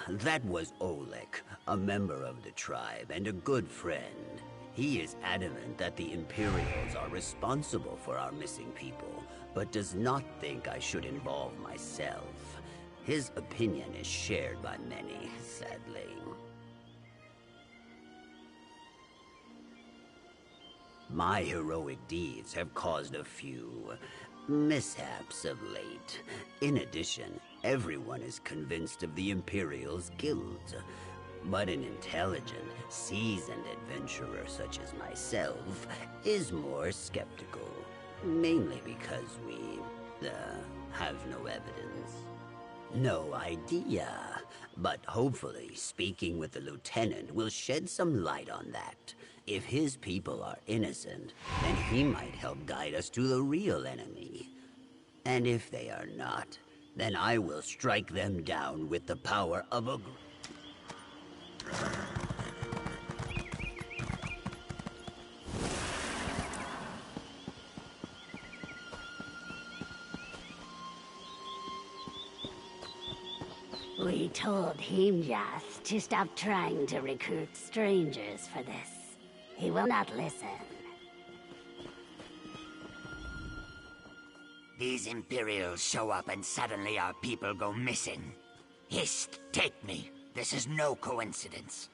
that was Oleg, a member of the tribe and a good friend. He is adamant that the Imperials are responsible for our missing people, but does not think I should involve myself. His opinion is shared by many, sadly. My heroic deeds have caused a few mishaps of late. In addition, everyone is convinced of the Imperials' guilt. But an intelligent, seasoned adventurer such as myself is more skeptical. Mainly because we, have no evidence. No idea. But hopefully, speaking with the lieutenant will shed some light on that. If his people are innocent, then he might help guide us to the real enemy. And if they are not, then I will strike them down with the power of a... We told Himjas to stop trying to recruit strangers for this. He will not listen. These Imperials show up and suddenly our people go missing. Hist, take me. This is no coincidence.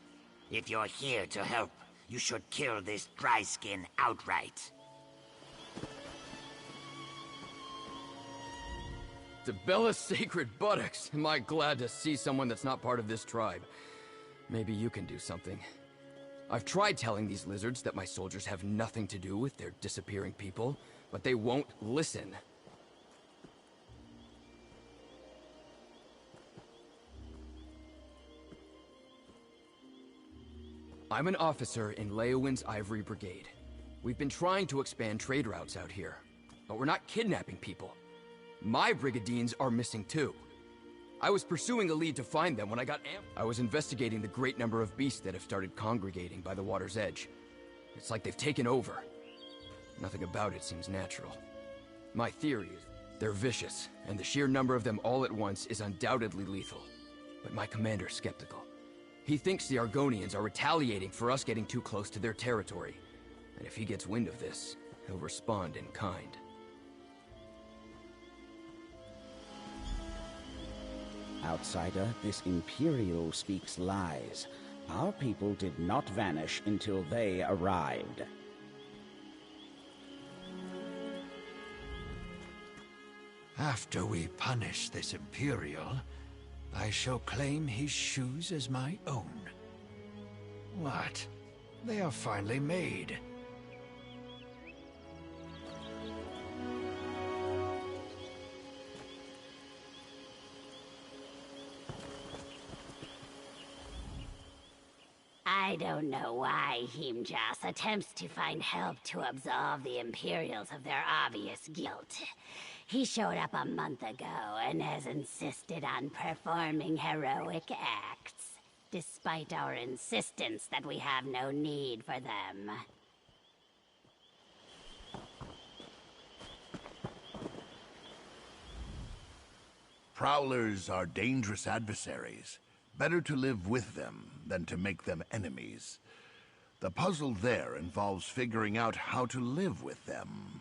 If you're here to help, you should kill this dry skin outright. To Bella's sacred buttocks, am I glad to see someone that's not part of this tribe. Maybe you can do something. I've tried telling these lizards that my soldiers have nothing to do with their disappearing people, but they won't listen. I'm an officer in Leowin's Ivory Brigade. We've been trying to expand trade routes out here, but we're not kidnapping people. My brigadiers are missing too. I was pursuing a lead to find them when I got I was investigating the great number of beasts that have started congregating by the water's edge. It's like they've taken over. Nothing about it seems natural. My theory is they're vicious, and the sheer number of them all at once is undoubtedly lethal. But my commander's skeptical. He thinks the Argonians are retaliating for us getting too close to their territory. And if he gets wind of this, he'll respond in kind. Outsider, this Imperial speaks lies. Our people did not vanish until they arrived. After we punish this Imperial, I shall claim his shoes as my own. What? They are finally made. I don't know why Himjas attempts to find help to absolve the Imperials of their obvious guilt. He showed up a month ago and has insisted on performing heroic acts, despite our insistence that we have no need for them. Prowlers are dangerous adversaries. Better to live with them than to make them enemies. The puzzle there involves figuring out how to live with them.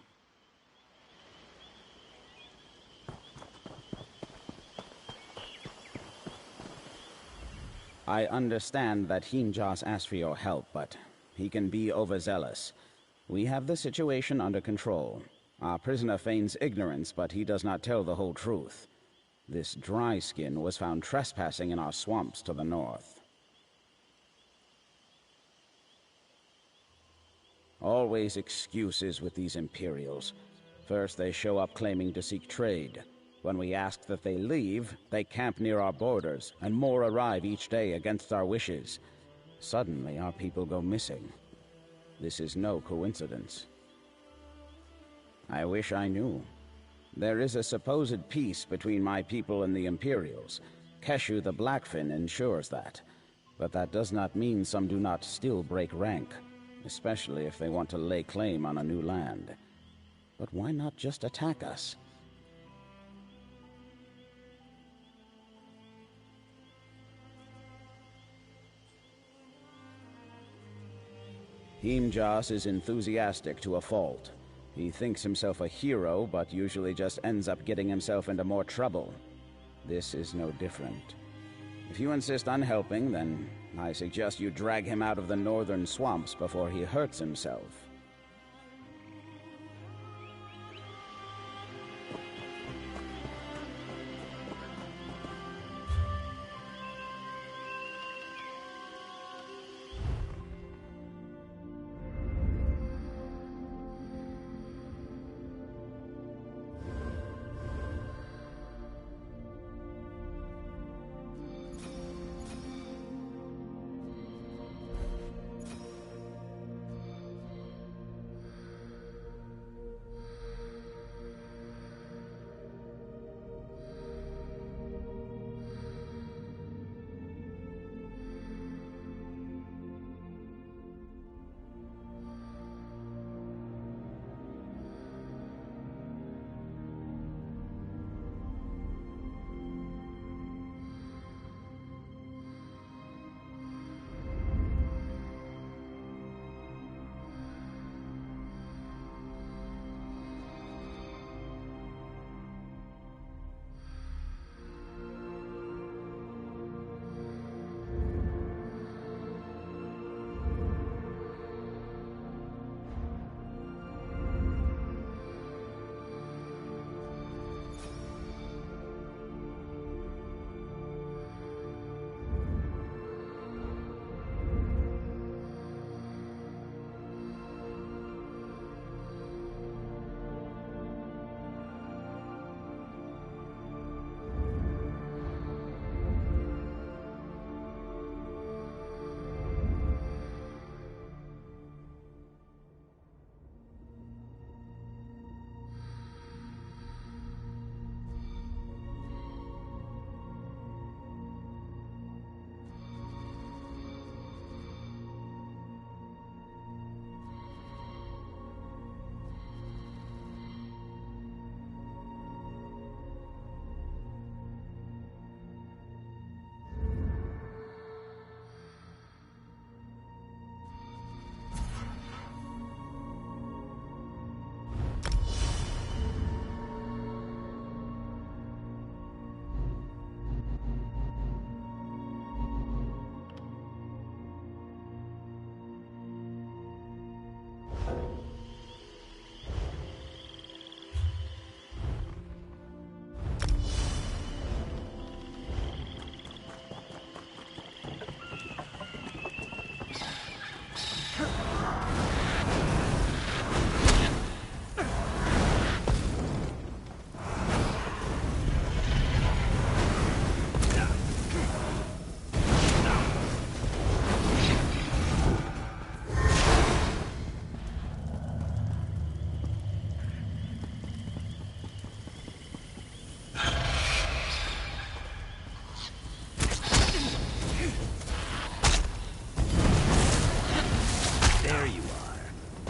I understand that Himjas asked for your help, but he can be overzealous. We have the situation under control. Our prisoner feigns ignorance, but he does not tell the whole truth. This dry skin was found trespassing in our swamps to the north. Always excuses with these Imperials. First they show up claiming to seek trade. When we ask that they leave, they camp near our borders, and more arrive each day against our wishes. Suddenly our people go missing. This is no coincidence. I wish I knew. There is a supposed peace between my people and the Imperials. Keshu the Blackfin ensures that. But that does not mean some do not still break rank, especially if they want to lay claim on a new land. But why not just attack us? Himjas is enthusiastic to a fault. He thinks himself a hero, but usually just ends up getting himself into more trouble. This is no different. If you insist on helping, then I suggest you drag him out of the northern swamps before he hurts himself.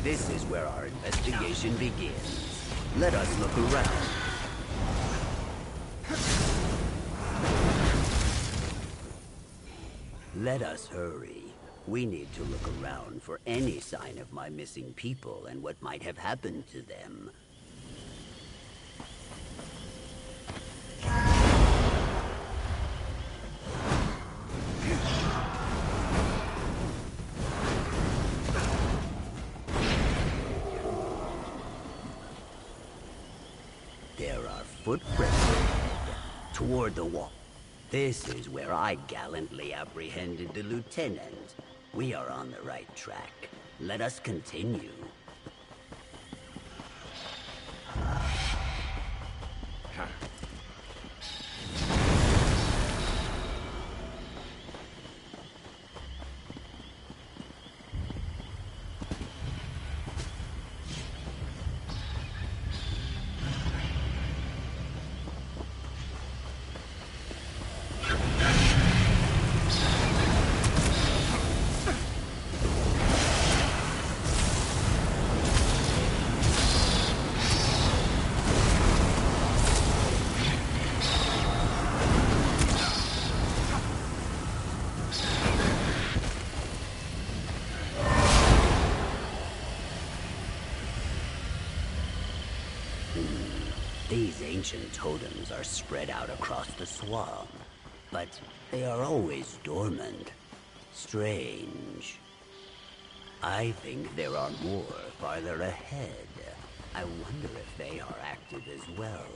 This is where our investigation begins. Let us look around. Let us hurry. We need to look around for any sign of my missing people and what might have happened to them. There are footprints toward the wall. This is where I gallantly apprehended the lieutenant. We are on the right track. Let us continue. These ancient totems are spread out across the swamp, but they are always dormant. Strange. I think there are more farther ahead. I wonder if they are active as well.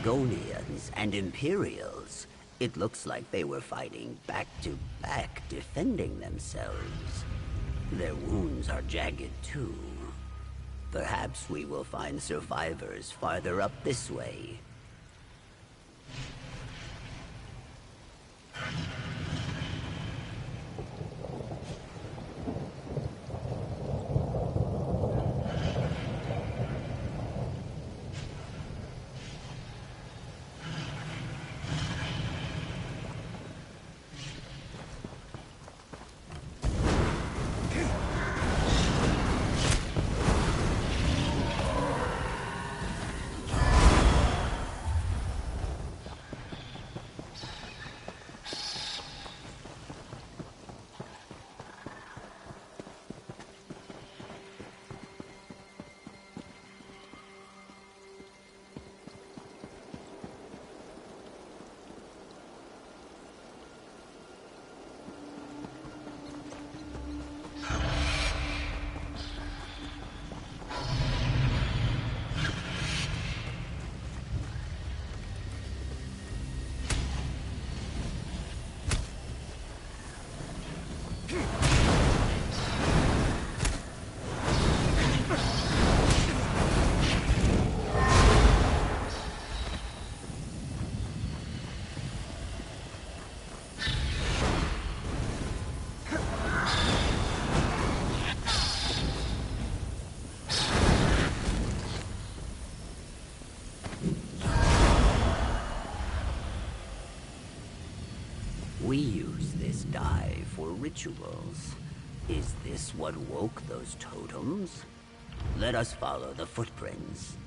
Argonians and Imperials. It looks like they were fighting back to back, defending themselves. Their wounds are jagged too. Perhaps we will find survivors farther up this way. We use this dye for rituals. Is this what woke those totems? Let us follow the footprints.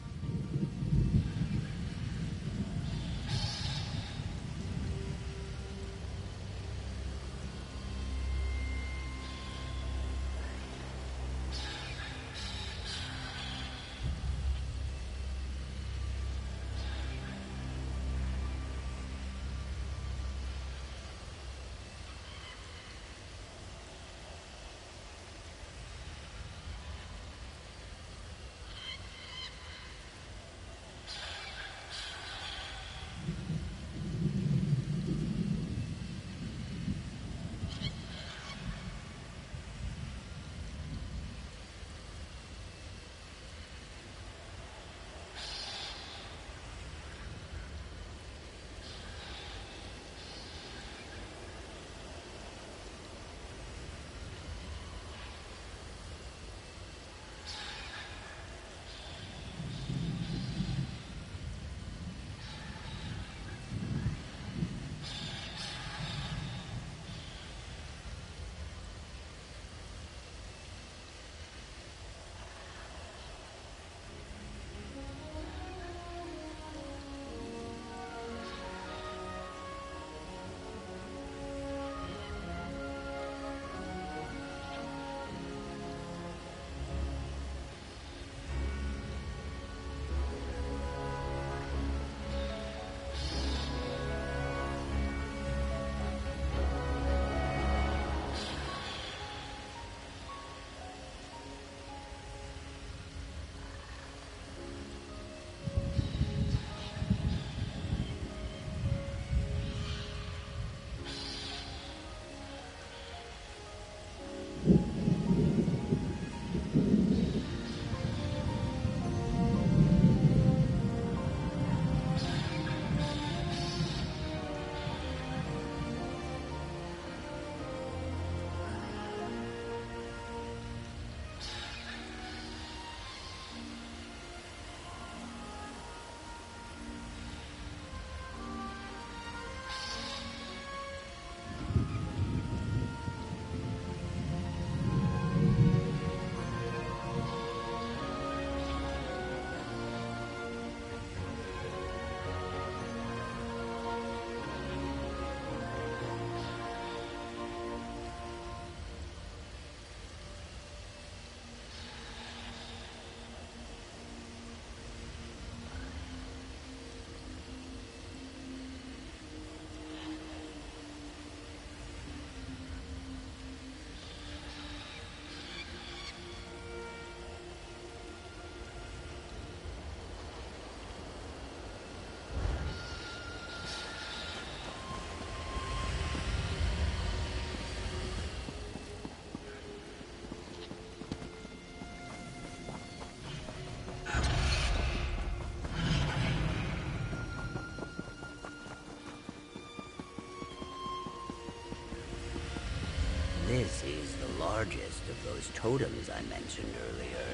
This is the largest of those totems I mentioned earlier.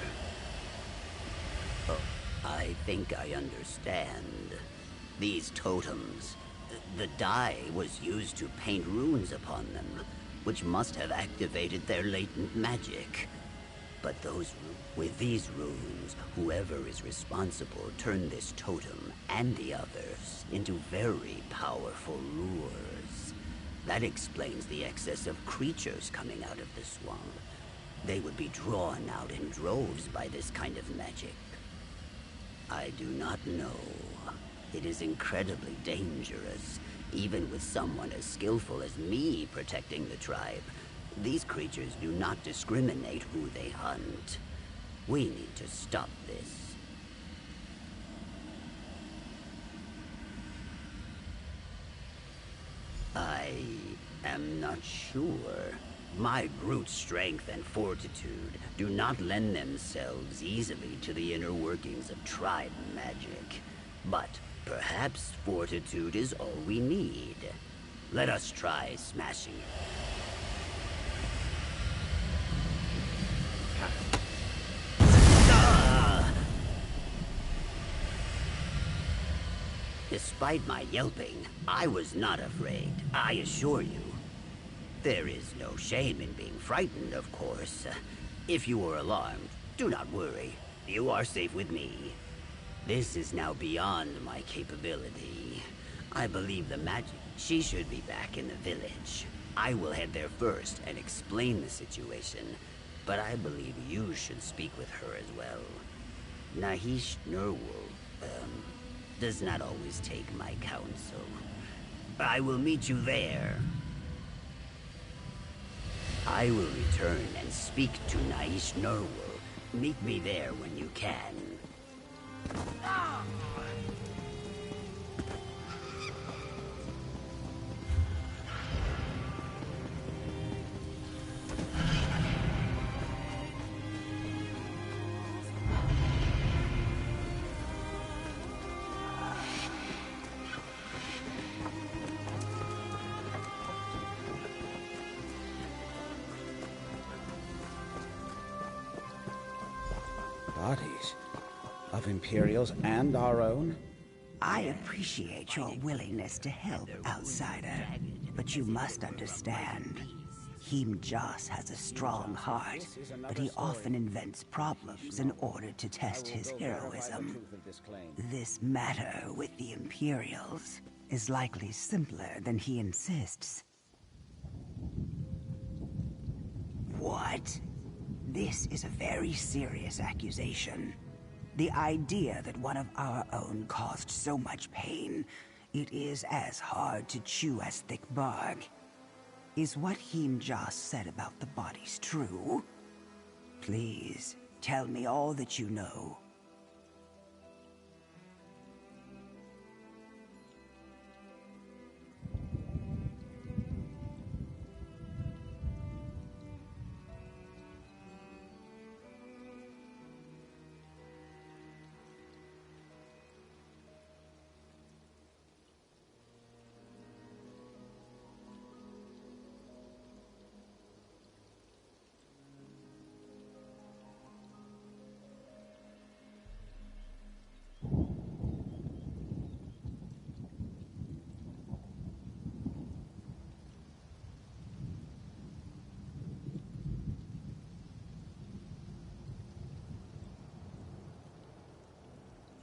Oh, I think I understand. These totems, the dye was used to paint runes upon them, which must have activated their latent magic. But with these runes, whoever is responsible turned this totem and the others into very powerful lures. That explains the excess of creatures coming out of the swamp. They would be drawn out in droves by this kind of magic. I do not know. It is incredibly dangerous, even with someone as skillful as me protecting the tribe. These creatures do not discriminate who they hunt. We need to stop this. I am not sure. My brute strength and fortitude do not lend themselves easily to the inner workings of tribe magic. But perhaps fortitude is all we need. Let us try smashing it. Despite my yelping, I was not afraid, I assure you. There is no shame in being frightened, of course. If you are alarmed, do not worry. You are safe with me. This is now beyond my capability. I believe the magic... She should be back in the village. I will head there first and explain the situation. But I believe you should speak with her as well. Nahish Nurwul, does not always take my counsel. I will meet you there. I will return and speak to Nahish Nurwul. Meet me there when you can. Bodies of Imperials and our own? I appreciate your willingness to help, outsider, but you must understand. Heem Jas has a strong heart, but he often invents problems in order to test his heroism. This matter with the Imperials is likely simpler than he insists. What? This is a very serious accusation. The idea that one of our own caused so much pain, it is as hard to chew as thick bark. Is what Heem Jas said about the bodies true? Please, tell me all that you know.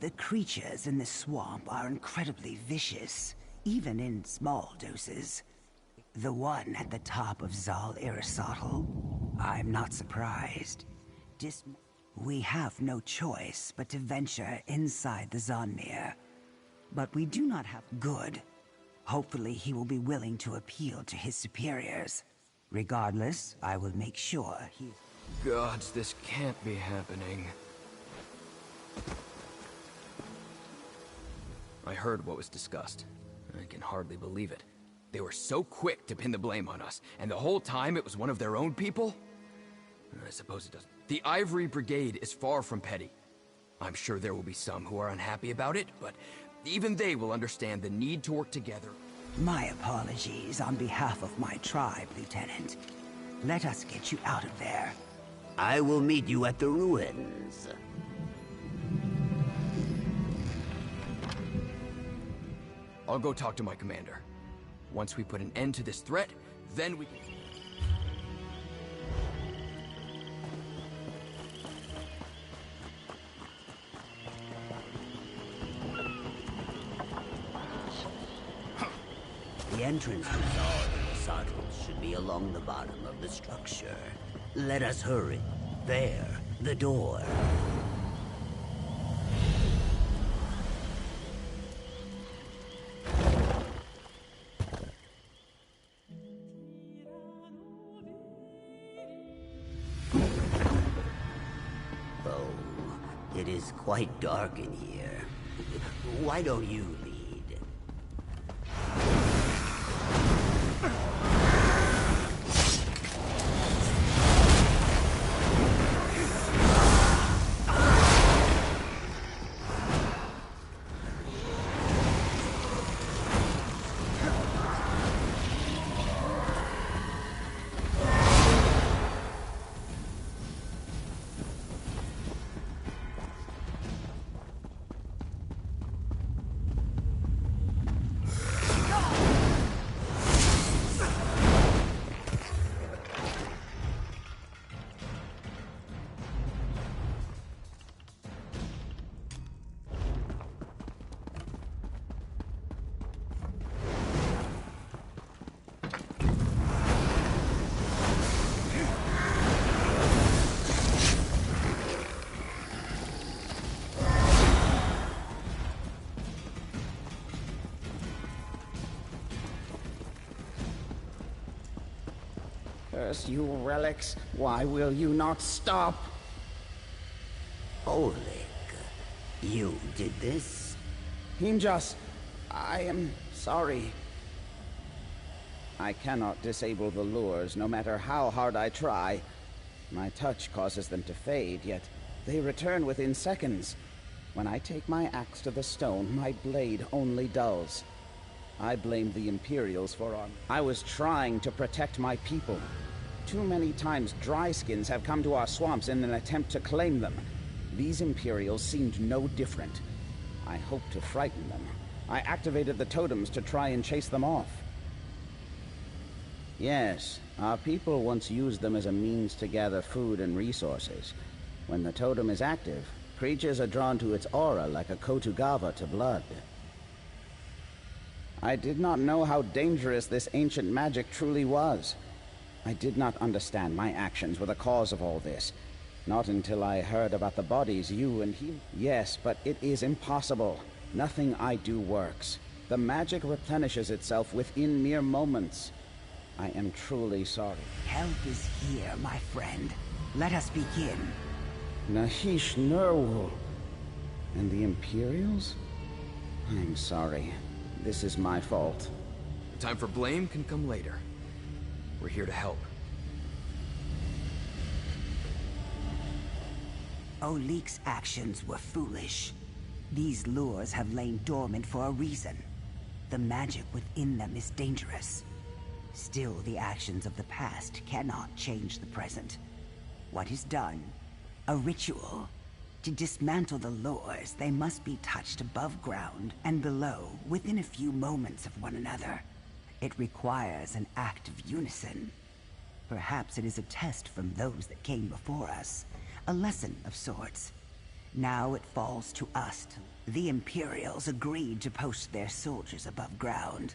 The creatures in the swamp are incredibly vicious, even in small doses. The one at the top of Zal Aristotle, I'm not surprised. We have no choice but to venture inside the Zonmir. But we do not have good. Hopefully he will be willing to appeal to his superiors. Regardless, I will make sure he... Gods, this can't be happening. I heard what was discussed. I can hardly believe it. They were so quick to pin the blame on us, and the whole time it was one of their own people? I suppose it doesn't. The Ivory Brigade is far from petty. I'm sure there will be some who are unhappy about it, but even they will understand the need to work together. My apologies on behalf of my tribe, Lieutenant. Let us get you out of there. I will meet you at the ruins. I'll go talk to my commander. Once we put an end to this threat, then we can... The entrance to Zal should be along the bottom of the structure. Let us hurry. There, the door. Oh, it is quite dark in here. Why don't you lead? Curse you relics, why will you not stop? Oleg, you did this? Hinjas, I am sorry. I cannot disable the lures, no matter how hard I try. My touch causes them to fade, yet they return within seconds. When I take my axe to the stone, my blade only dulls. I blame the Imperials for our... I was trying to protect my people. Too many times dry-skins have come to our swamps in an attempt to claim them. These Imperials seemed no different. I hoped to frighten them. I activated the totems to try and chase them off. Yes, our people once used them as a means to gather food and resources. When the totem is active, creatures are drawn to its aura like a Kotugava to blood. I did not know how dangerous this ancient magic truly was. I did not understand my actions were the cause of all this. Not until I heard about the bodies you and he... Yes, but it is impossible. Nothing I do works. The magic replenishes itself within mere moments. I am truly sorry. Help is here, my friend. Let us begin. Nahish Nerwul. And the Imperials? I'm sorry. This is my fault. The time for blame can come later. We're here to help. Oleg's actions were foolish. These lures have lain dormant for a reason. The magic within them is dangerous. Still, the actions of the past cannot change the present. What is done? A ritual. To dismantle the lures, they must be touched above ground and below within a few moments of one another. It requires an act of unison. Perhaps it is a test from those that came before us. A lesson of sorts. Now it falls to us to... The Imperials agreed to post their soldiers above ground.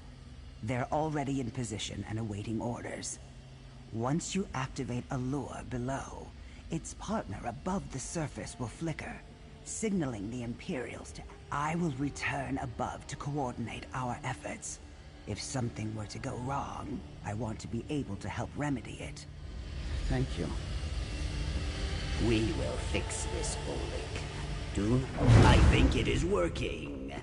They're already in position and awaiting orders. Once you activate a lure below, its partner above the surface will flicker, signaling the Imperials to... I will return above to coordinate our efforts. If something were to go wrong, I want to be able to help remedy it. Thank you. We will fix this, Oleg. Do I think it is working?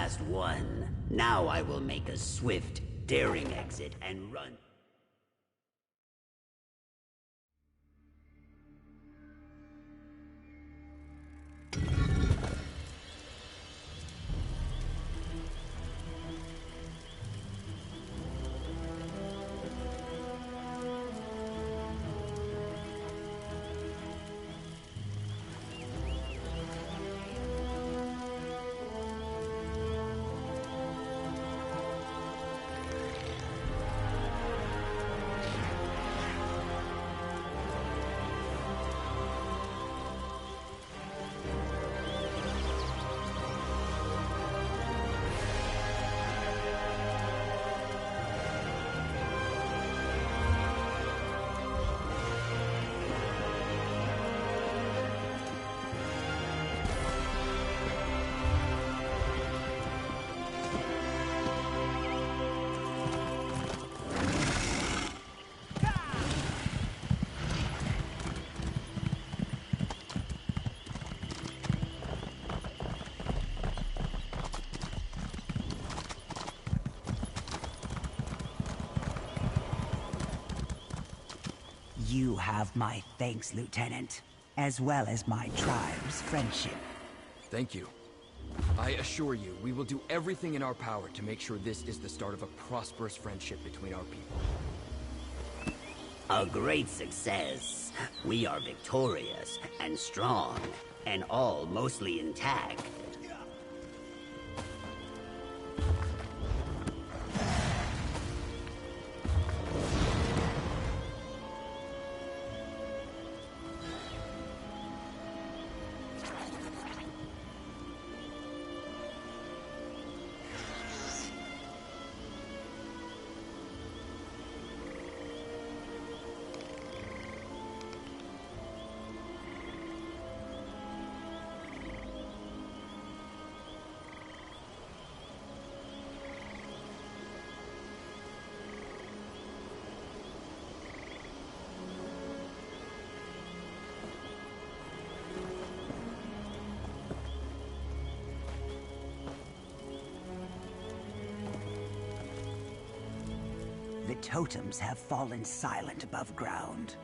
last one. Now I will make a swift, daring exit and run. You have my thanks, Lieutenant, as well as my tribe's friendship. Thank you. I assure you, we will do everything in our power to make sure this is the start of a prosperous friendship between our people. A great success. We are victorious and strong, and all mostly intact. The totems have fallen silent above ground.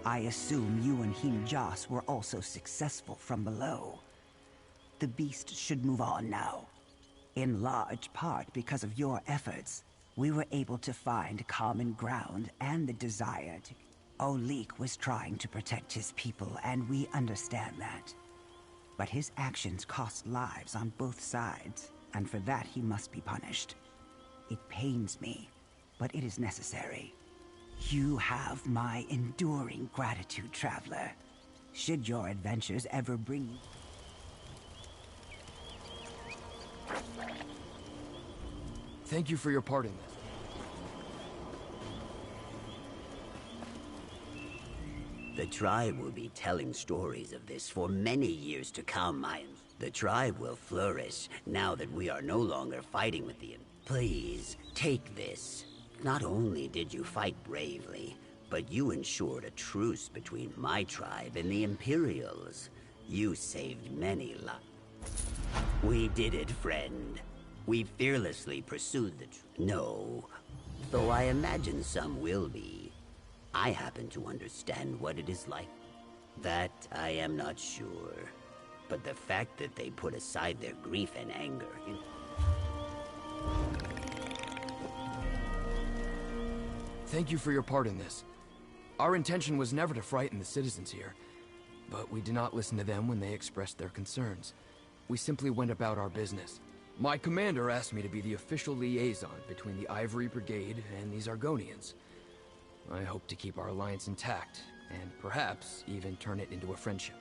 I assume you and Him-Jas were also successful from below. The beast should move on now. In large part because of your efforts, we were able to find common ground and the desire to... Olik was trying to protect his people, and we understand that. But his actions cost lives on both sides, and for that he must be punished. It pains me, but it is necessary. You have my enduring gratitude, Traveler. Should your adventures ever bring you... Thank you for your part in this. The tribe will be telling stories of this for many years to come. The tribe will flourish now that we are no longer fighting with the... Please, take this. Not only did you fight bravely, but you ensured a truce between my tribe and the Imperials. You saved many lives. We did it, friend. We fearlessly pursued the No, though I imagine some will be. I happen to understand what it is like. That I am not sure. But the fact that they put aside their grief and anger... Thank you for your part in this. Our intention was never to frighten the citizens here, but we did not listen to them when they expressed their concerns. We simply went about our business. My commander asked me to be the official liaison between the Ivory Brigade and these Argonians. I hope to keep our alliance intact, and perhaps even turn it into a friendship.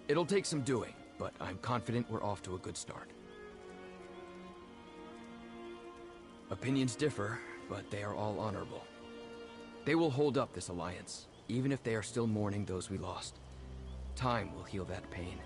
It'll take some doing, but I'm confident we're off to a good start. Opinions differ, but they are all honorable. They will hold up this alliance, even if they are still mourning those we lost. Time will heal that pain.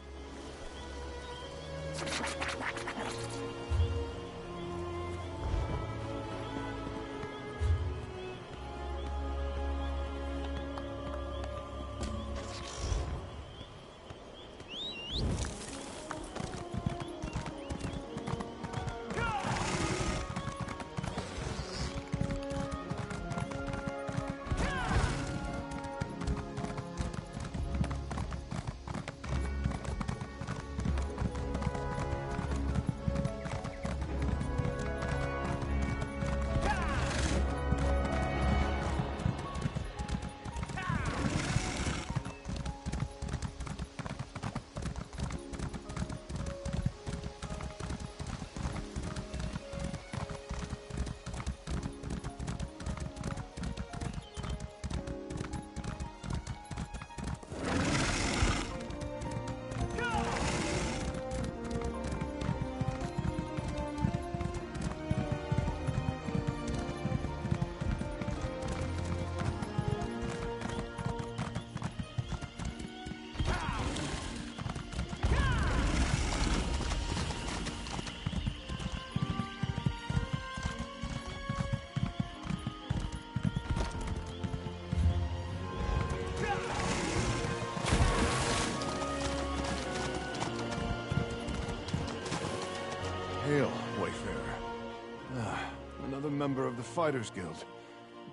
member of the Fighters Guild.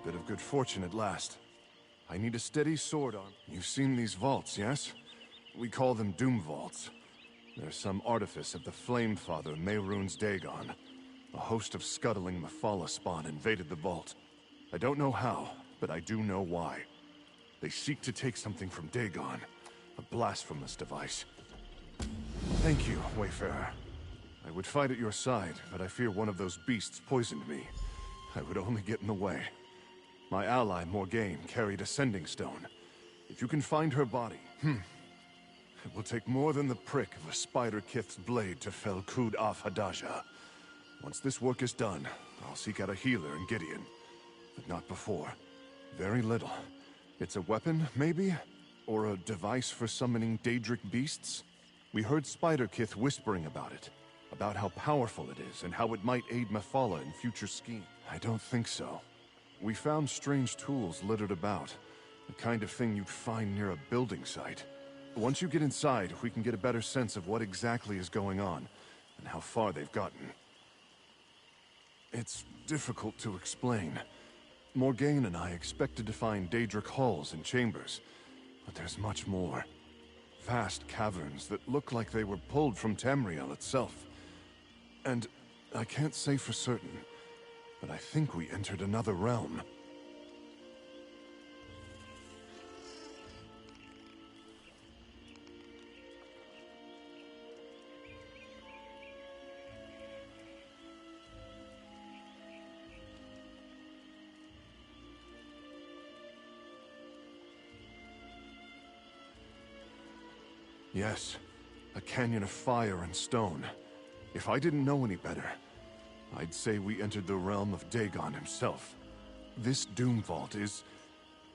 A bit of good fortune at last. I need a steady sword arm. You've seen these vaults, yes? We call them Doom Vaults. They're some artifice of the Flame Father Mehrunes Dagon. A host of scuttling Mephala spawn invaded the vault. I don't know how, but I do know why. They seek to take something from Dagon. A blasphemous device. Thank you, Wayfarer. I would fight at your side, but I fear one of those beasts poisoned me. I would only get in the way. My ally, Morgaine, carried a sending stone. If you can find her body, it will take more than the prick of a Spider Kith's blade to fell Kud af Hadaja. Once this work is done, I'll seek out a healer in Gideon. But not before. Very little. It's a weapon, maybe? Or a device for summoning Daedric beasts? We heard Spider Kith whispering about it. About how powerful it is, and how it might aid Mephala in future schemes. I don't think so. We found strange tools littered about. The kind of thing you'd find near a building site. Once you get inside, we can get a better sense of what exactly is going on, and how far they've gotten. It's difficult to explain. Morgaine and I expected to find Daedric halls and chambers, but there's much more. Vast caverns that look like they were pulled from Tamriel itself. And I can't say for certain, but I think we entered another realm. Yes, a canyon of fire and stone. If I didn't know any better, I'd say we entered the realm of Dagon himself. This Doom Vault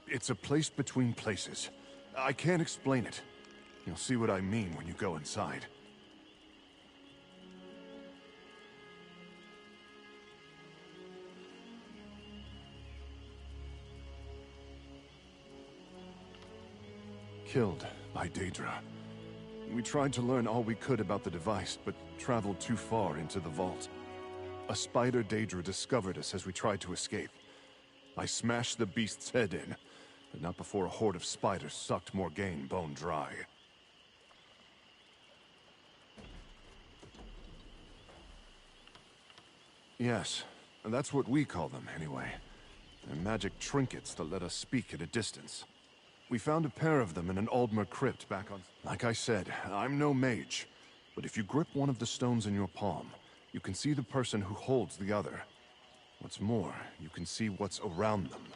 it's a place between places. I can't explain it. You'll see what I mean when you go inside. Killed by Daedra. We tried to learn all we could about the device, but traveled too far into the vault. A spider Daedra discovered us as we tried to escape. I smashed the beast's head in, but not before a horde of spiders sucked Morgaine bone dry. Yes, and that's what we call them, anyway. They're magic trinkets that let us speak at a distance. We found a pair of them in an Aldmer crypt back on... Like I said, I'm no mage, but if you grip one of the stones in your palm, you can see the person who holds the other. What's more, you can see what's around them.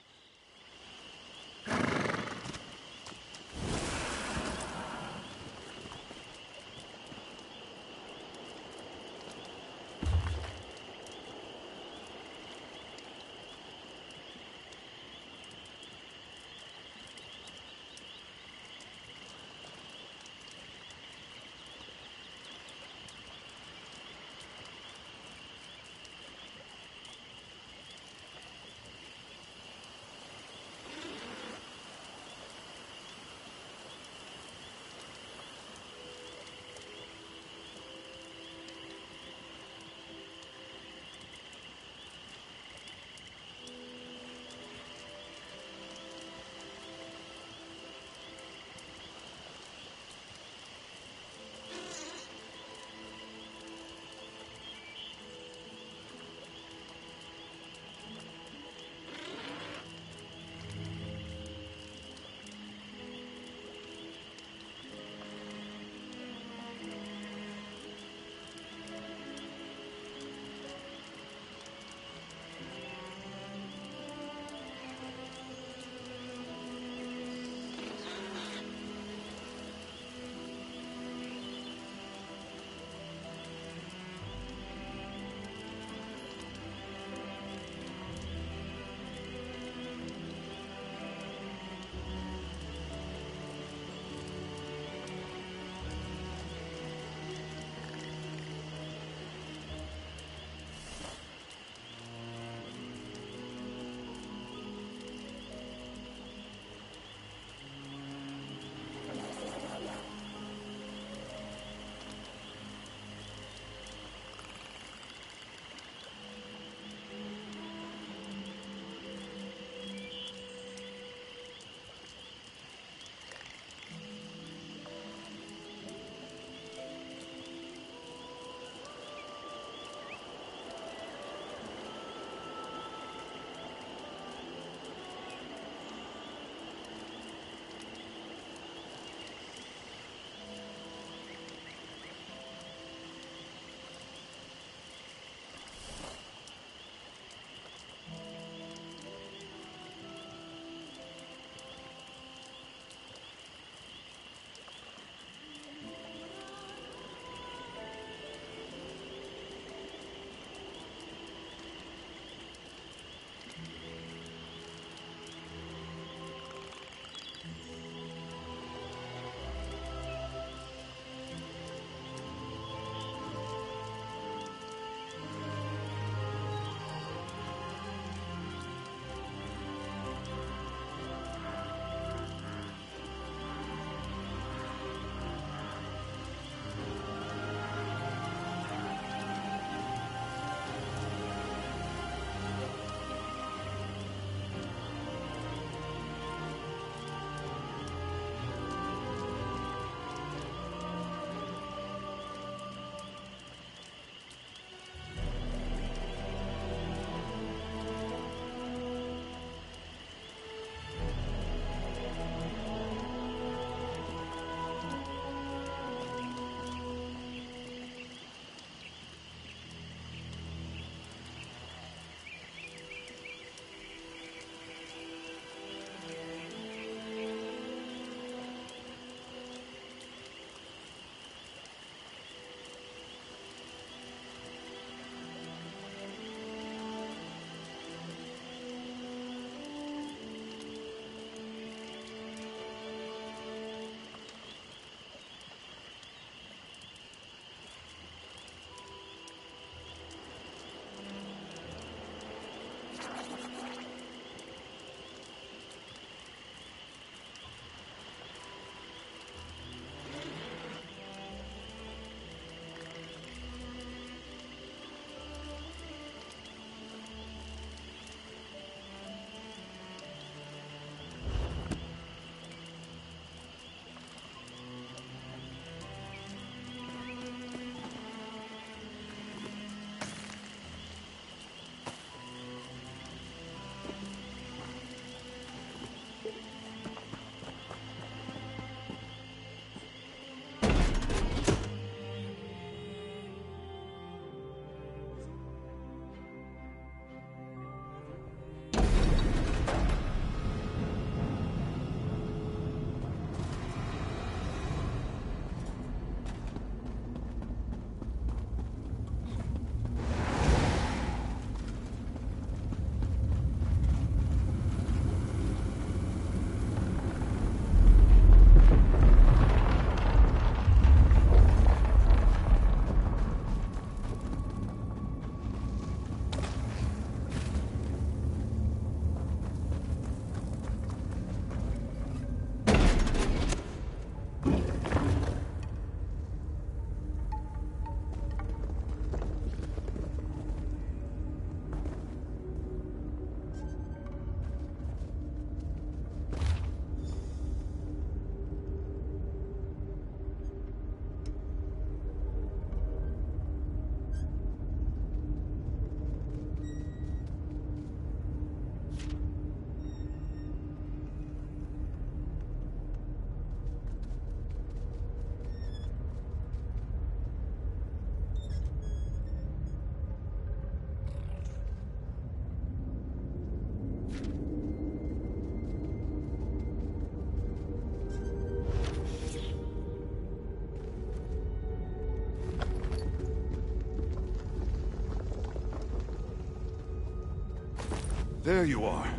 There you are.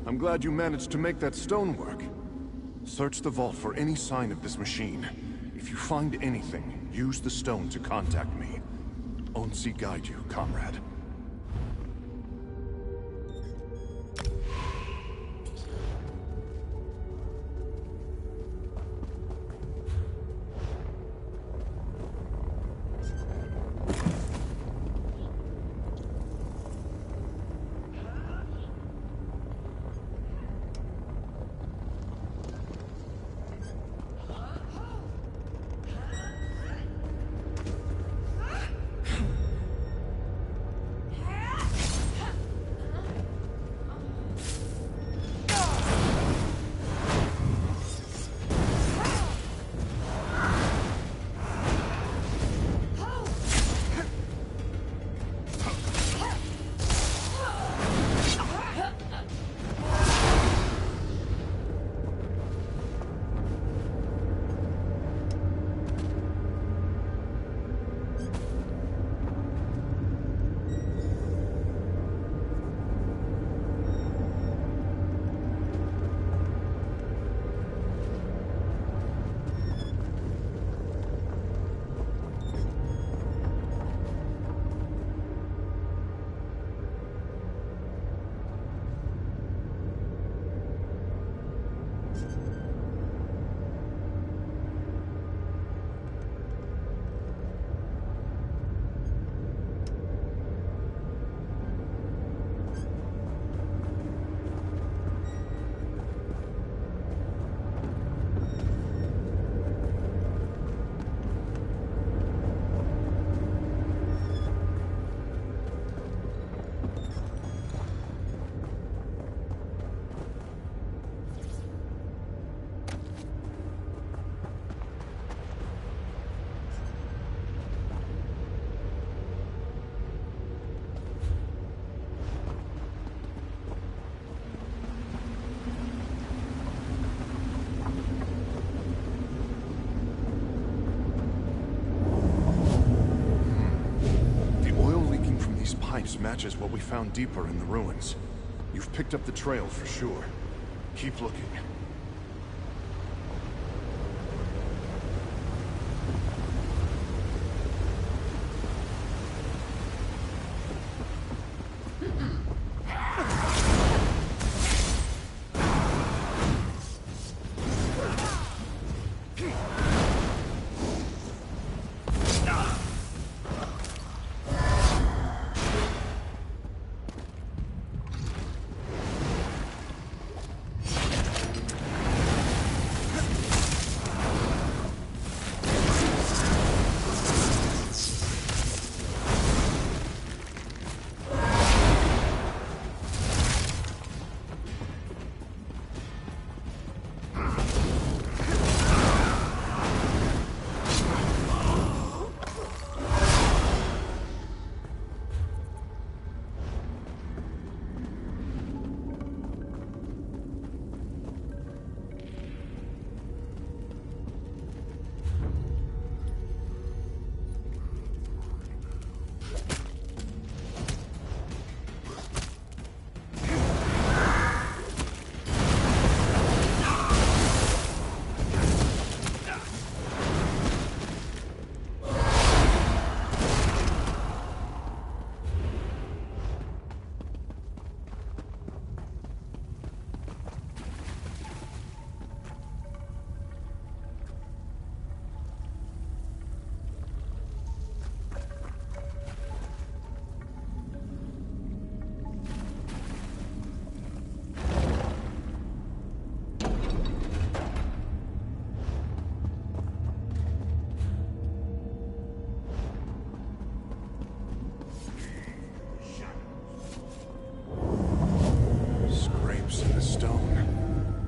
I'm glad you managed to make that stone work. Search the vault for any sign of this machine. If you find anything, use the stone to contact me. Onsi guide you, comrade. Pipes matches what we found deeper in the ruins. You've picked up the trail for sure. Keep looking.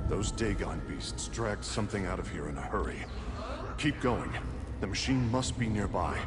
Those Dagon beasts dragged something out of here in a hurry. Keep going. The machine must be nearby.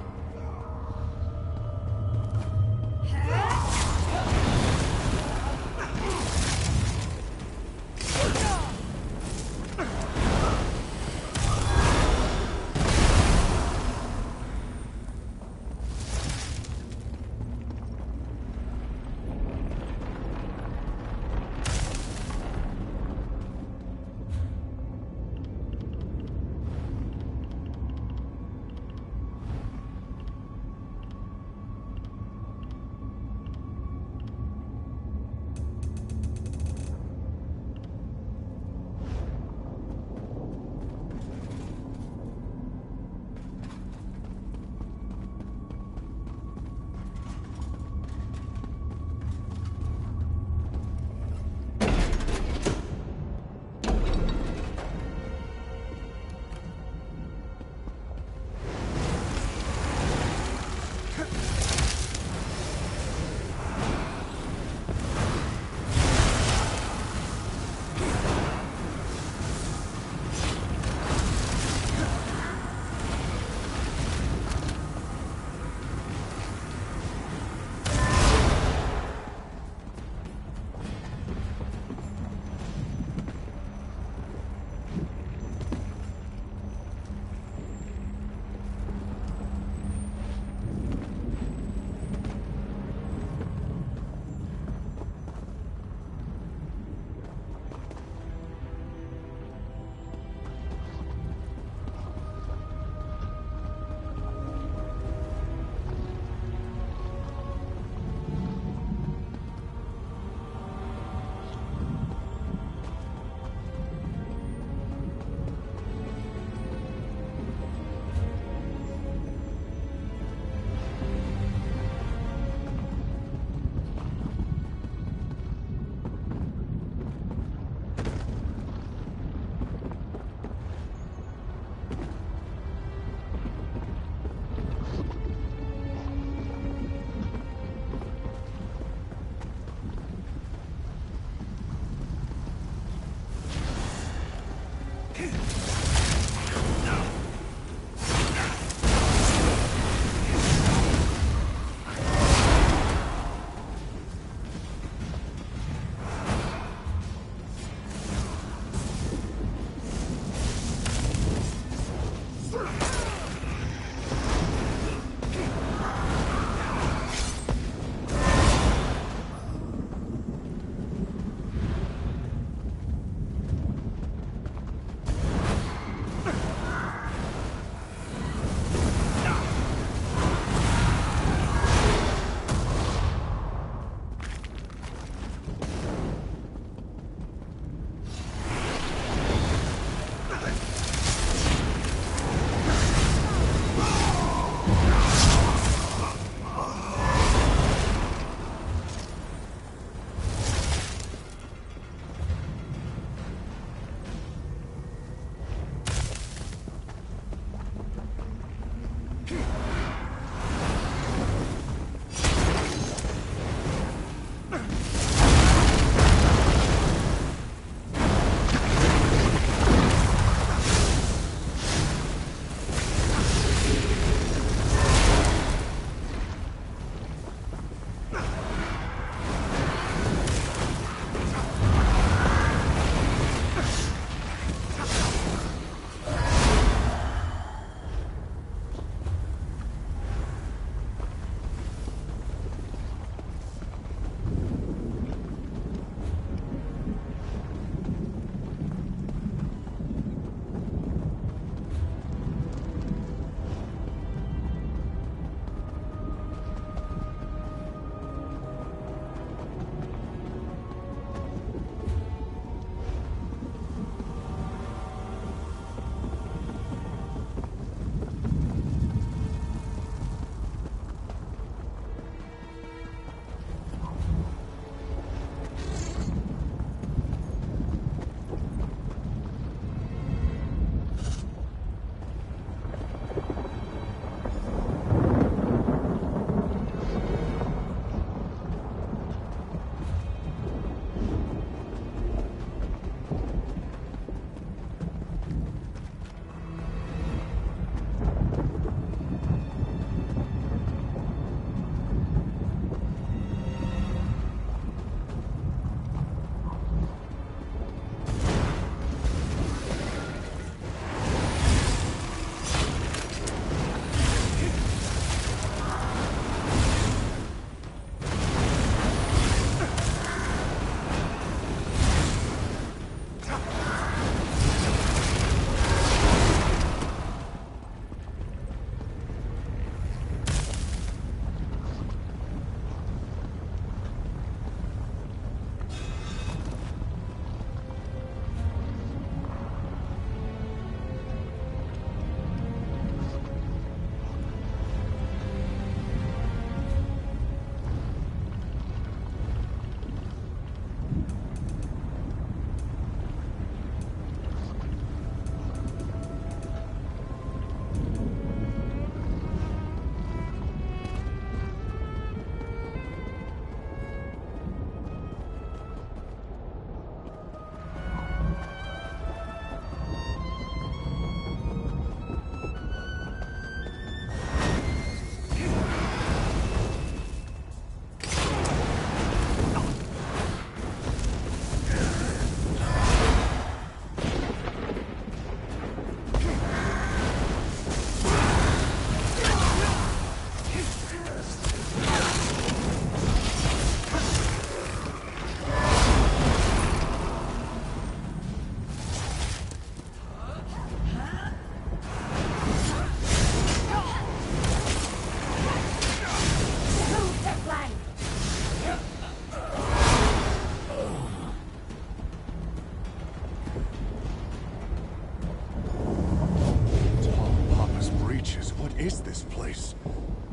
is this place?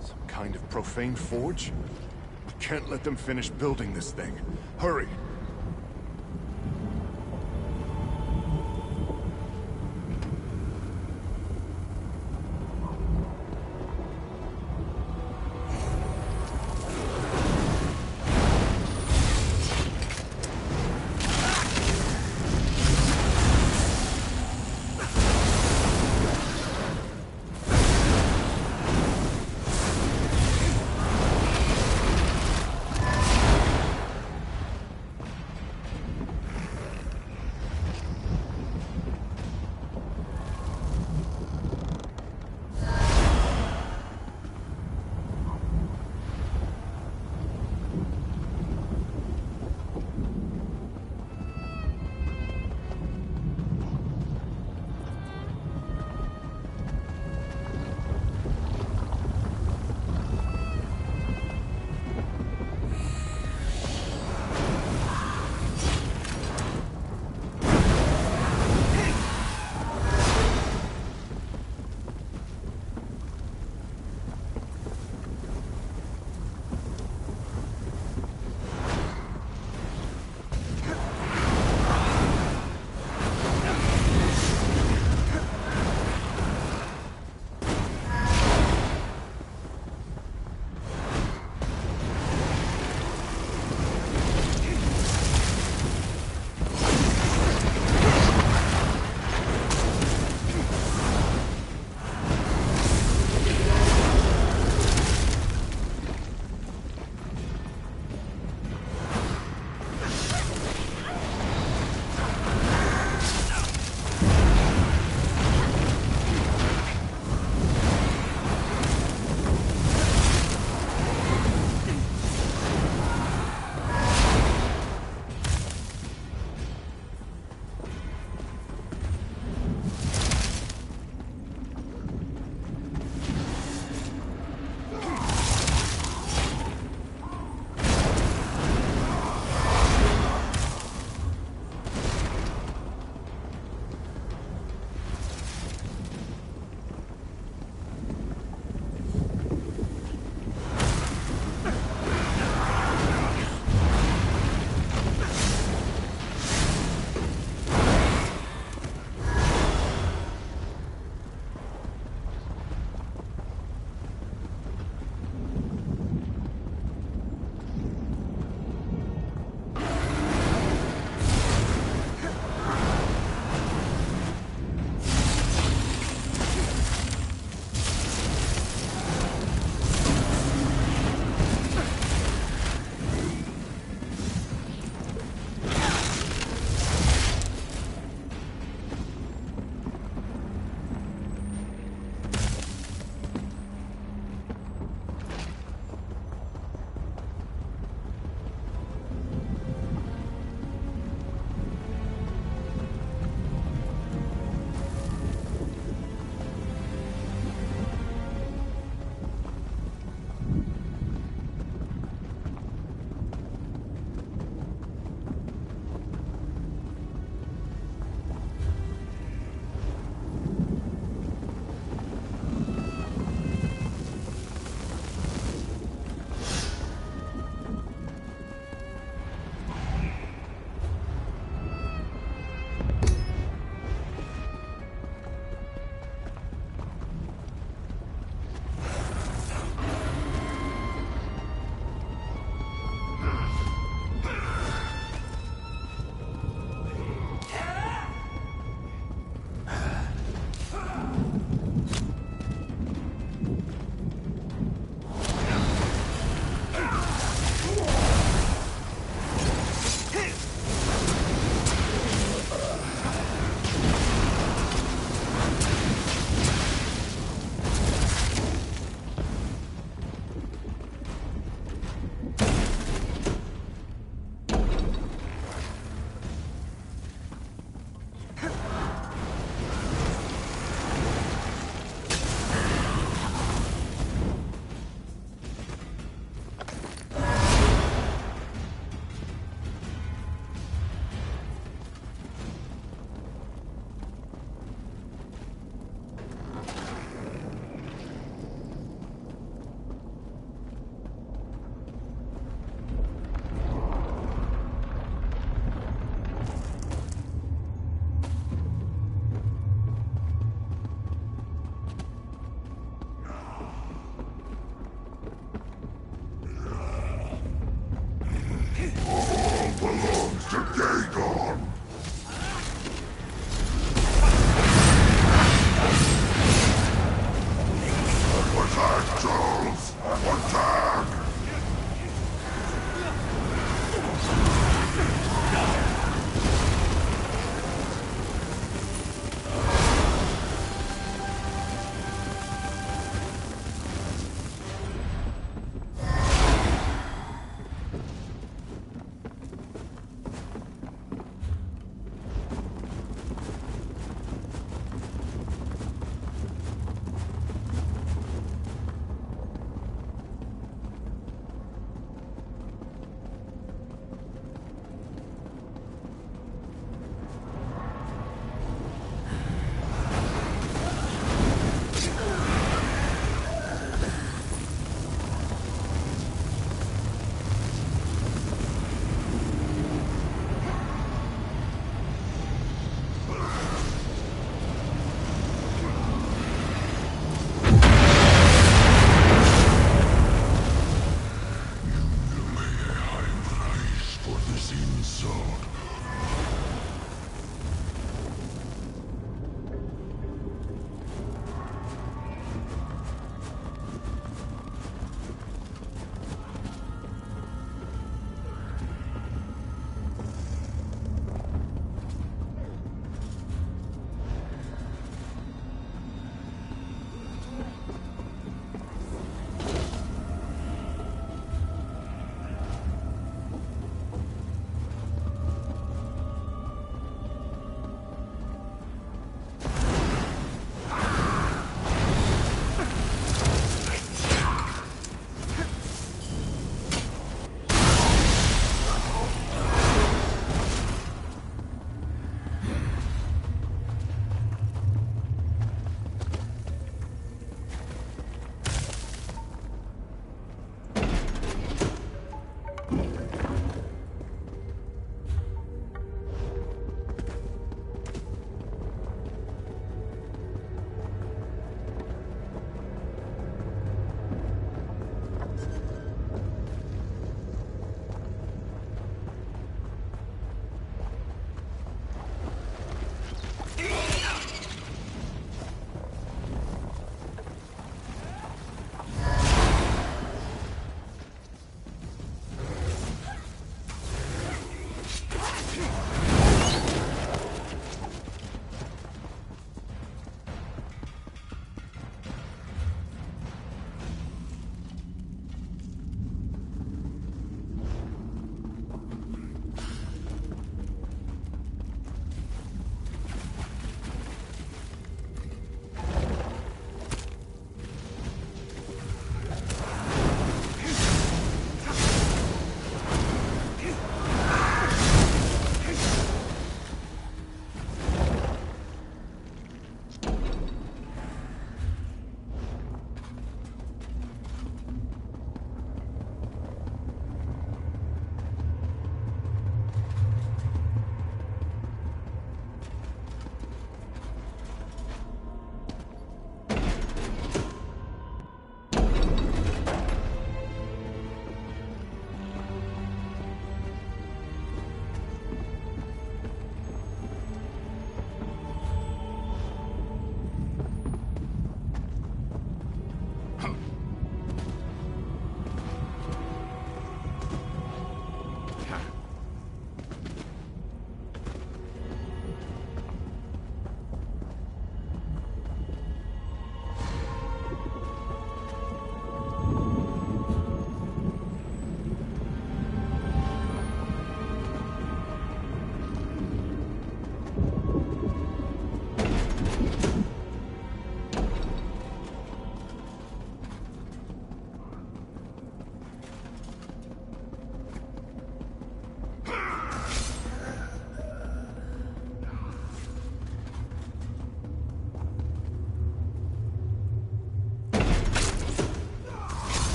Some kind of profane forge? We can't let them finish building this thing. Hurry!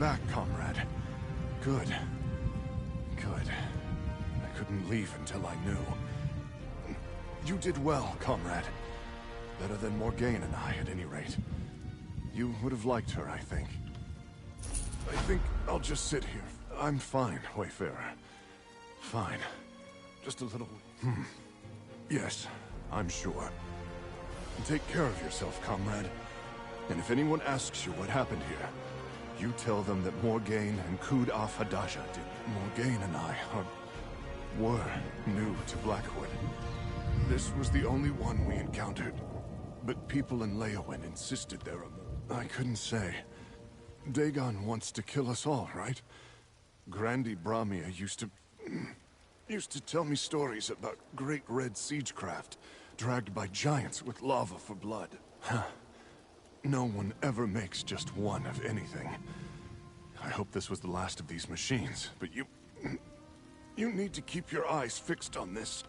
back, comrade. Good. Good. I couldn't leave until I knew. You did well, comrade. Better than Morgaine and I, at any rate. You would have liked her, I think. I think I'll just sit here. I'm fine, Wayfarer. Fine. Just a little... Yes, I'm sure. Take care of yourself, comrade. And if anyone asks you what happened here, you tell them that Morgaine and Kud af Hadaja did. Morgaine and I were new to Blackwood. This was the only one we encountered. But people in Leowyn insisted there were... I couldn't say. Dagon wants to kill us all, right? Grandi Bramia used to tell me stories about great red siegecraft, dragged by giants with lava for blood. No one ever makes just one of anything. I hope this was the last of these machines, but you need to keep your eyes fixed on this.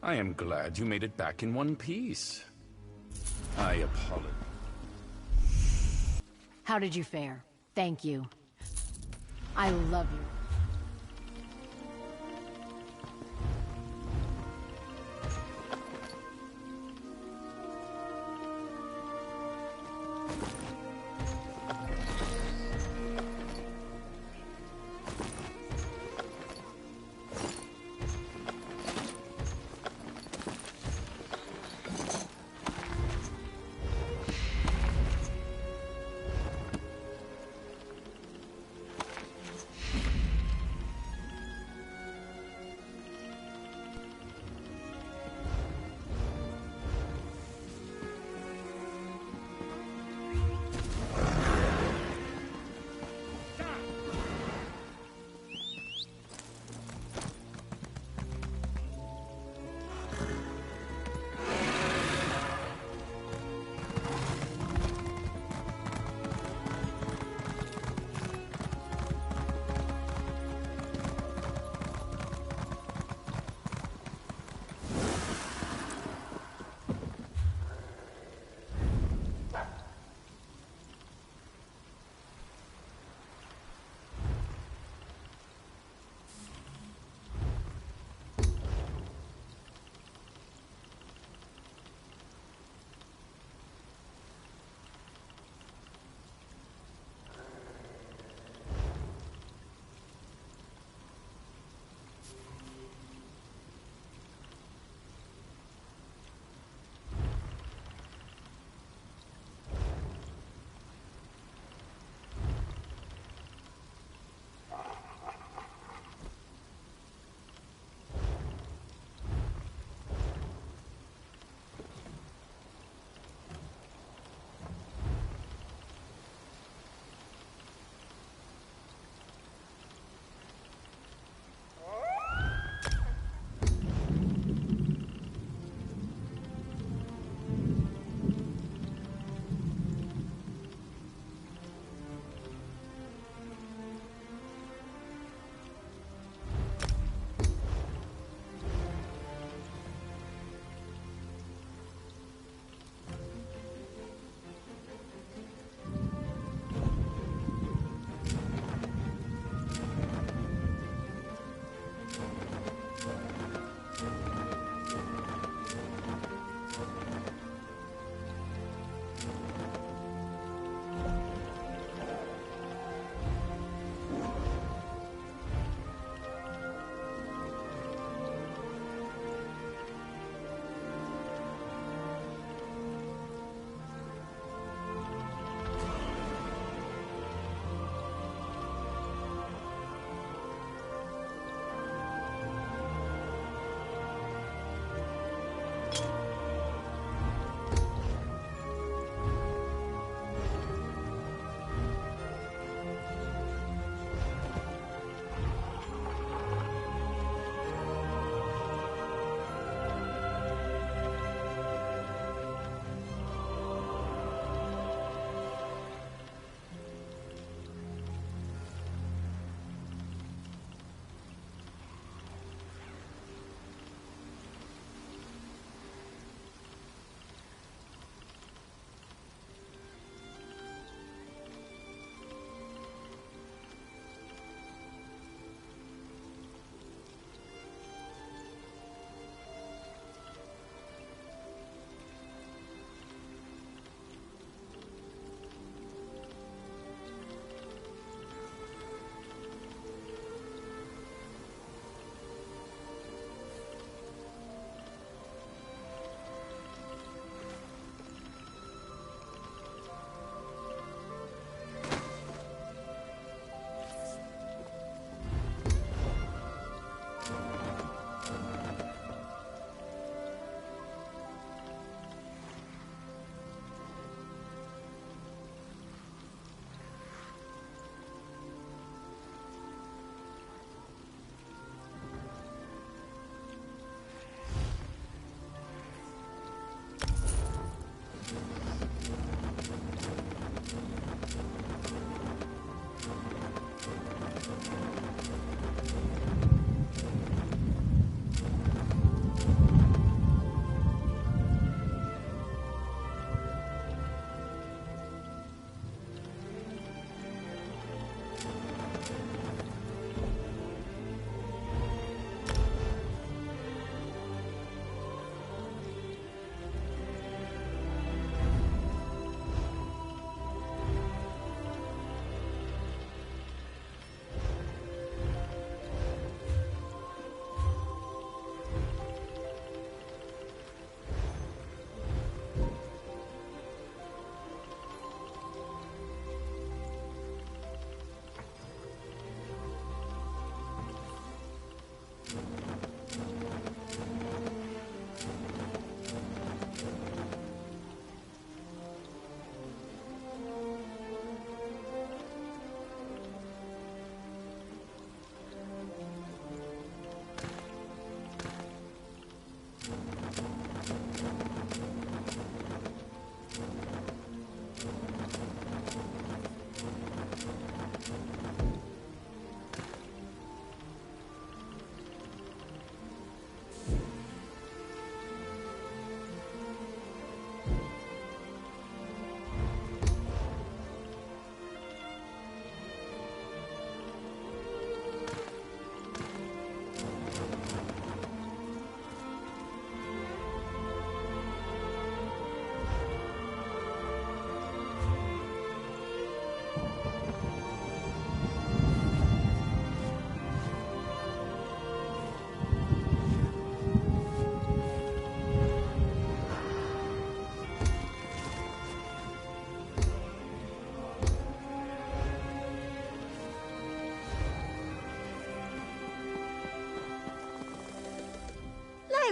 I am glad you made it back in one piece. I apologize. How did you fare? Thank you. I love you.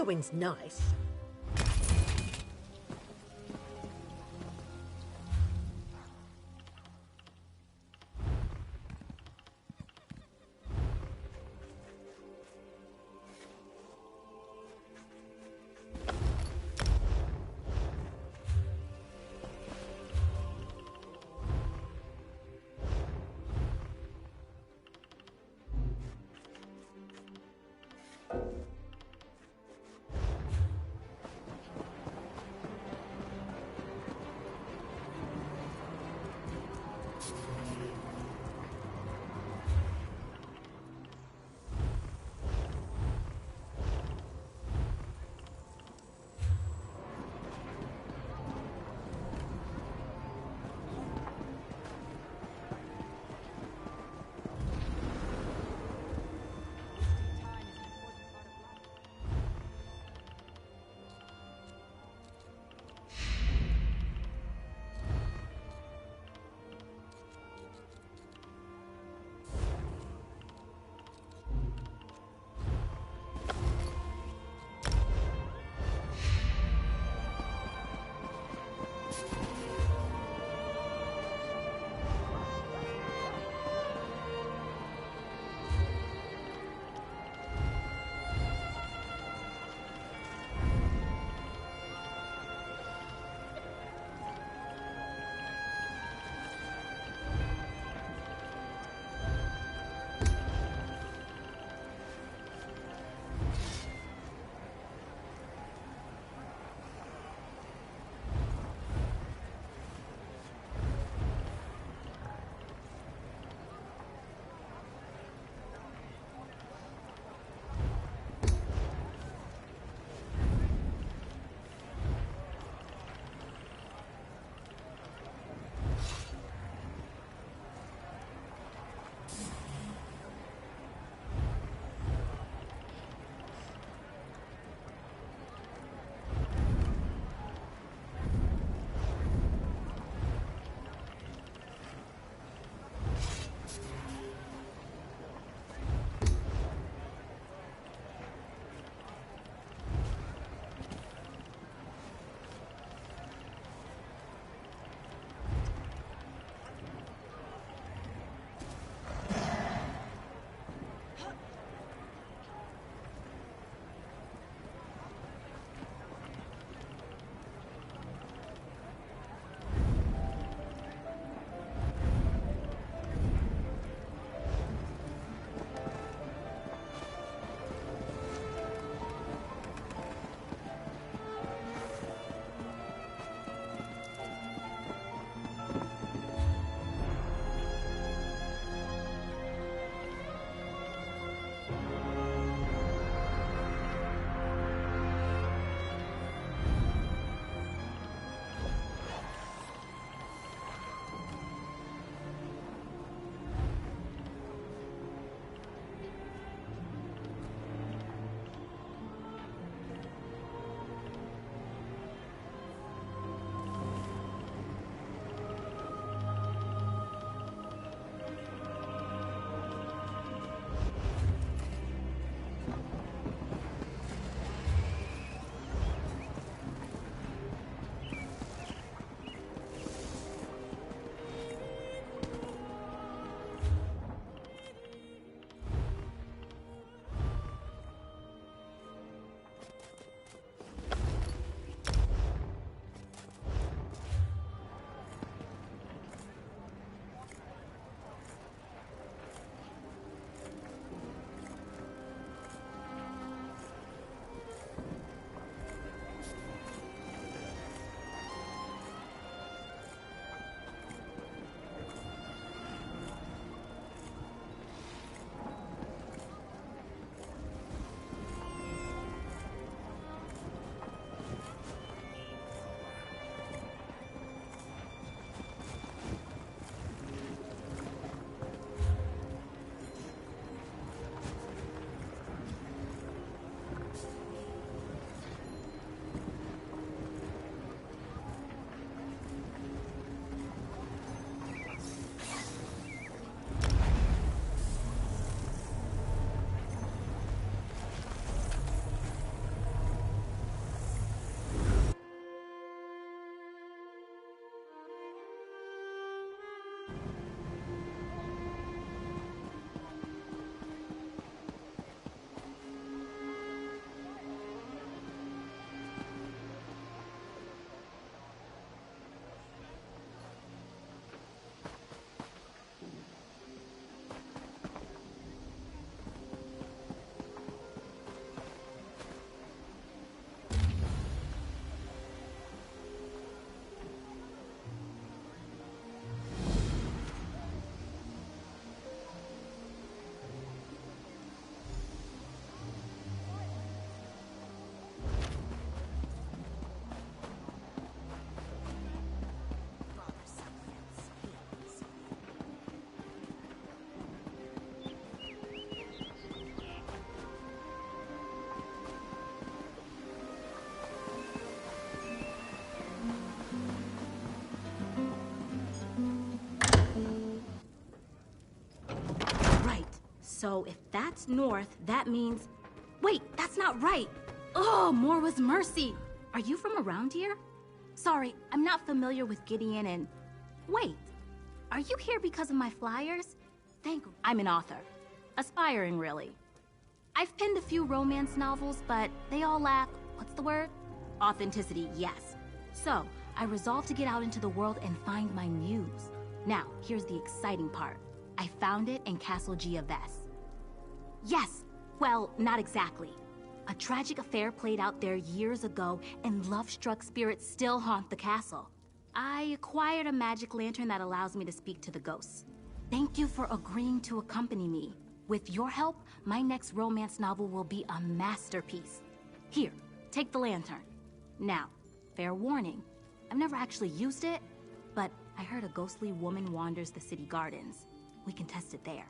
Rowing's nice. So if that's north, that means... Wait, that's not right! Oh, more was mercy! Are you from around here? Sorry, I'm not familiar with Gideon and... Wait, are you here because of my flyers? I'm an author. Aspiring, really. I've penned a few romance novels, but they all lack... what's the word? Authenticity, yes. So, I resolved to get out into the world and find my muse. Now, here's the exciting part. I found it in Castle Giaves. Yes! Well, not exactly. A tragic affair played out there years ago, and love-struck spirits still haunt the castle. I acquired a magic lantern that allows me to speak to the ghosts. Thank you for agreeing to accompany me. With your help, my next romance novel will be a masterpiece. Here, take the lantern. Now, fair warning, I've never actually used it, but I heard a ghostly woman wanders the city gardens. We can test it there.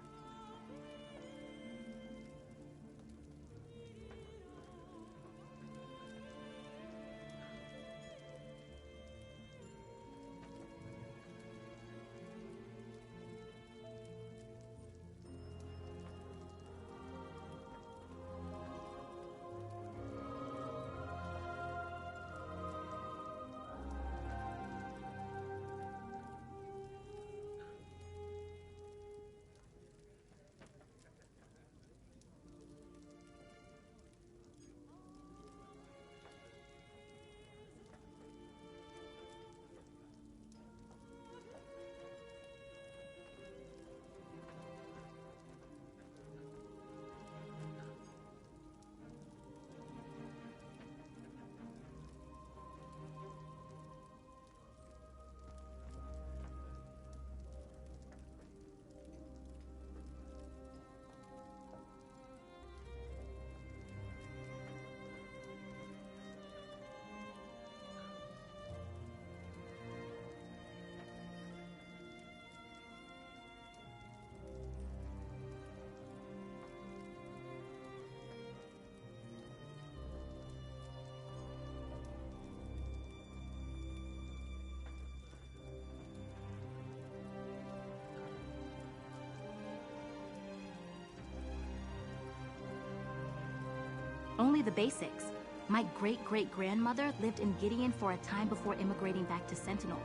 Only the basics. My great-great-grandmother lived in Gideon for a time before immigrating back to Sentinel.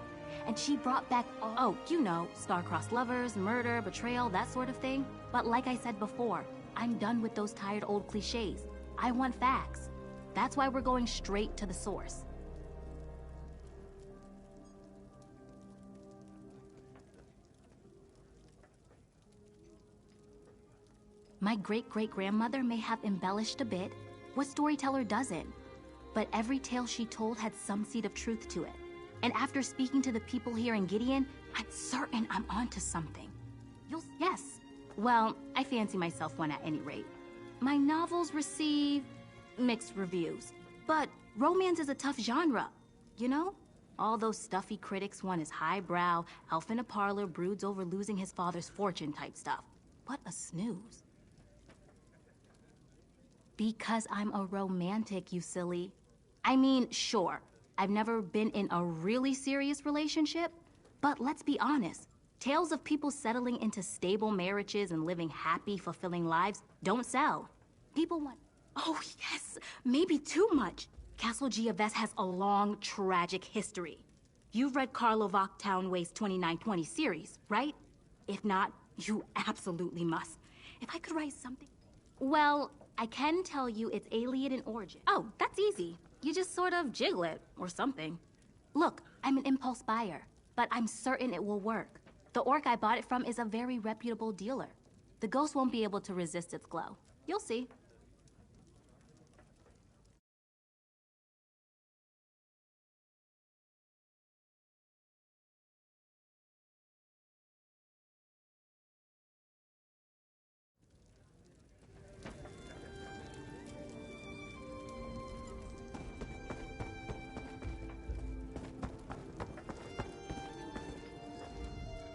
And she brought back, oh, you know, star-crossed lovers, murder, betrayal, that sort of thing. But like I said before, I'm done with those tired old cliches. I want facts. That's why we're going straight to the source. My great-great-grandmother may have embellished a bit. What storyteller doesn't? But every tale she told had some seed of truth to it. And after speaking to the people here in Gideon, I'm certain I'm onto something. Yes. Well, I fancy myself one at any rate. My novels receive mixed reviews. But romance is a tough genre, you know? All those stuffy critics want is highbrow, elf in a parlor broods over losing his father's fortune type stuff. What a snooze. Because I'm a romantic, you silly. I mean, sure, I've never been in a really serious relationship, but let's be honest. Tales of people settling into stable marriages and living happy, fulfilling lives don't sell. People want... Oh, yes, maybe too much. Castle Giaves has a long, tragic history. You've read Carlo Vochtown-Way's 2920 series, right? If not, you absolutely must. If I could write something... Well, I can tell you it's alien in origin. Oh, that's easy. You just sort of jiggle it, or something. Look, I'm an impulse buyer, but I'm certain it will work. The orc I bought it from is a very reputable dealer. The ghost won't be able to resist its glow. You'll see.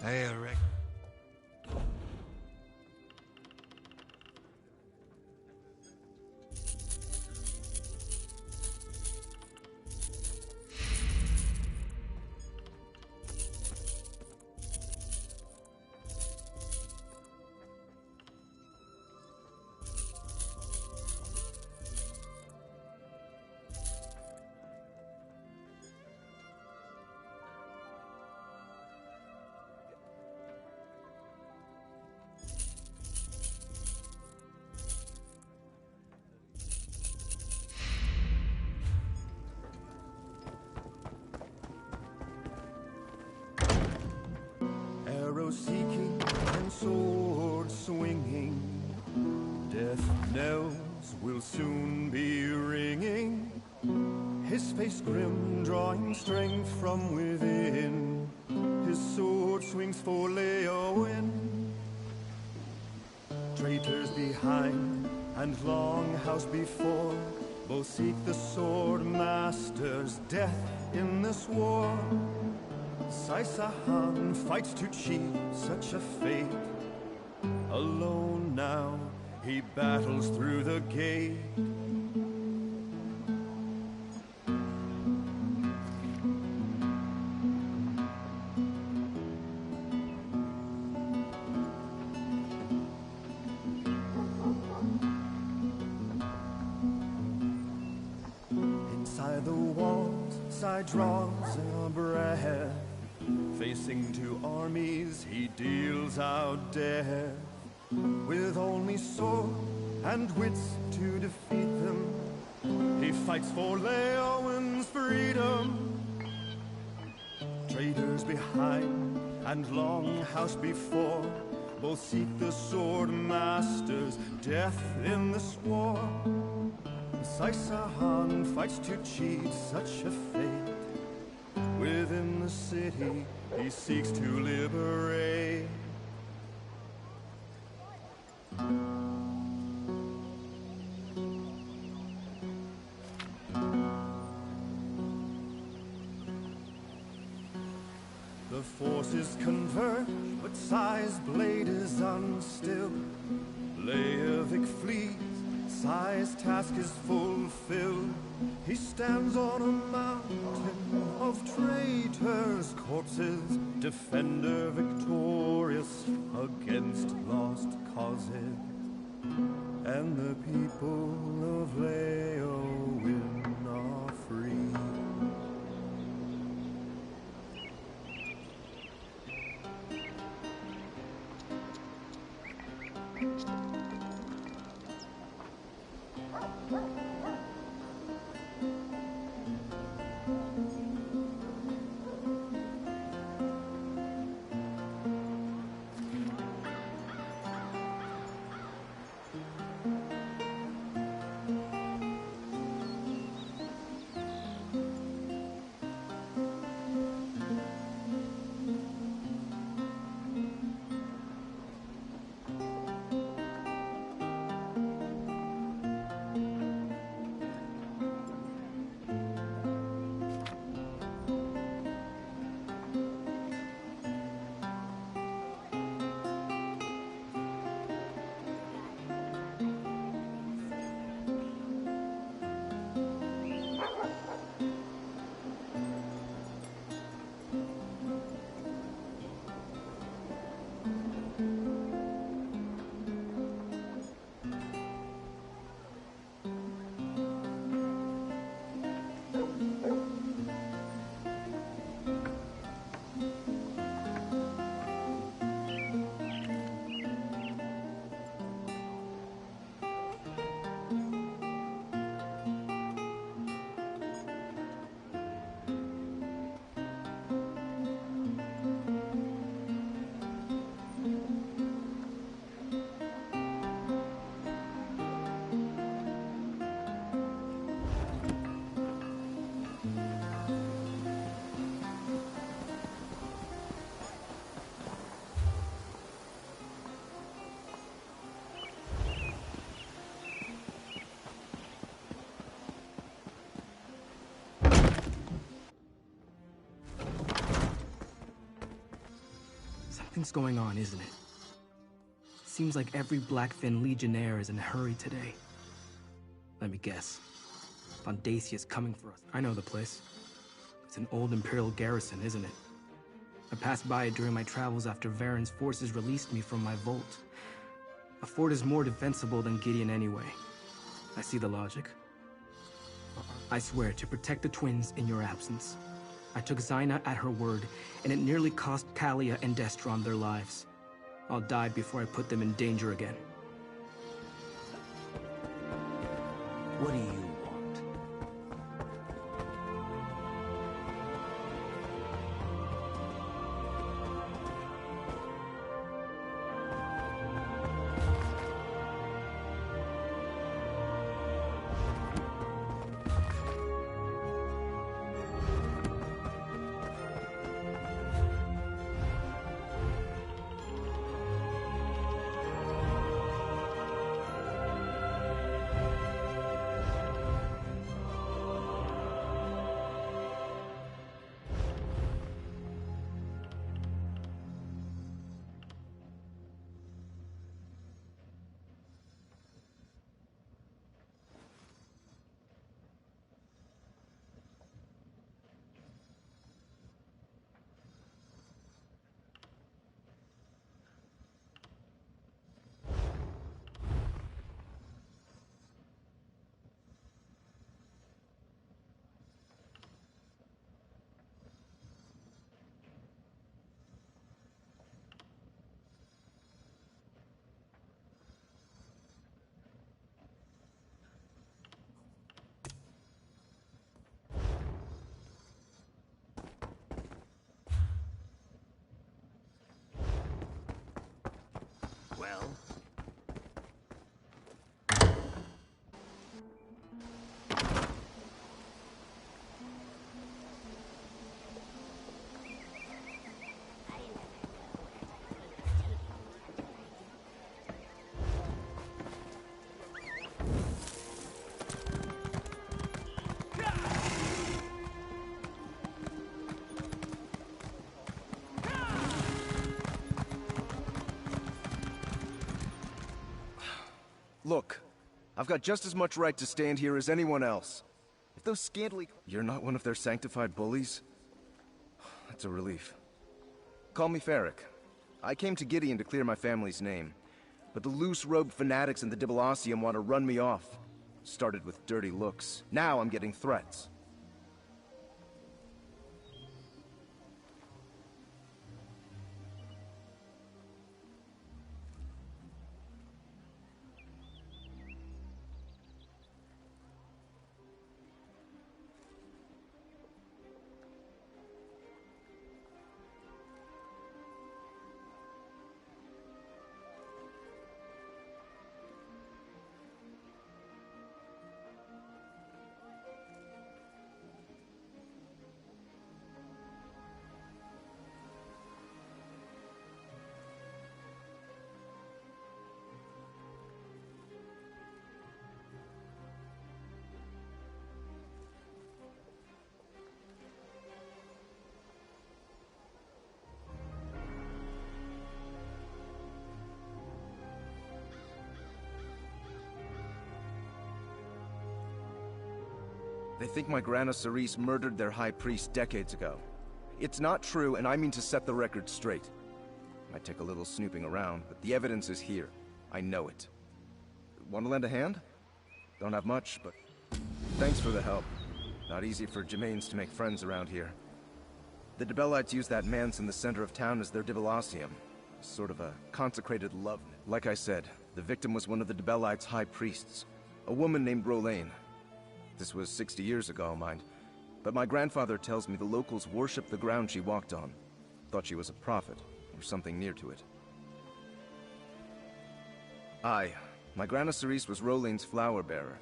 I reckon. face grim, drawing strength from within. His sword swings for Leowin. Traitors behind and Longhouse before, both seek the sword master's death in this war. Saisahan fights to cheat such a fate. Alone now, he battles through the gate. Inside the walls, Sai draws a breath. Facing two armies, he deals out death. With only sword and wits to defeat them, he fights for Leowin's freedom. Traitors behind and Longhouse before, both seek the sword master's death in this war. Saisahan fights to cheat such a fate. Within the city, he seeks to liberate. The forces converge, but Sai's blade is unstill. Leovic flees, Sai's task is fulfilled. He stands on a mountain of traitors' corpses, defender victorious against lost causes. And the people of Leowin are free. Something's going on, isn't it? Seems like every Blackfin Legionnaire is in a hurry today. Let me guess. Dacia's coming for us. I know the place. It's an old Imperial garrison, isn't it? I passed by it during my travels after Varen's forces released me from my vault. A fort is more defensible than Gideon anyway. I see the logic. I swear to protect the twins in your absence. I took Zaina at her word, and it nearly cost Kalia and Destron their lives. I'll die before I put them in danger again. What do you want? Look, I've got just as much right to stand here as anyone else. If those scantily... You're not one of their sanctified bullies? That's a relief. Call me Ferric. I came to Gideon to clear my family's name. But the loose-robed fanatics in the Dibalacium want to run me off. Started with dirty looks. Now I'm getting threats. They think my Grana Cerise murdered their high priest decades ago. It's not true, and I mean to set the record straight. Might take a little snooping around, but the evidence is here. I know it. Want to lend a hand? Don't have much, but thanks for the help. Not easy for Gemains to make friends around here. The Dibellites use that manse in the center of town as their Dibalacium. Sort of a consecrated love. Like I said, the victim was one of the Dibellites' high priests. A woman named Rolaine. This was 60 years ago, mind. But my grandfather tells me the locals worshiped the ground she walked on. Thought she was a prophet, or something near to it. My Grana Cerise was Rolaine's flower bearer.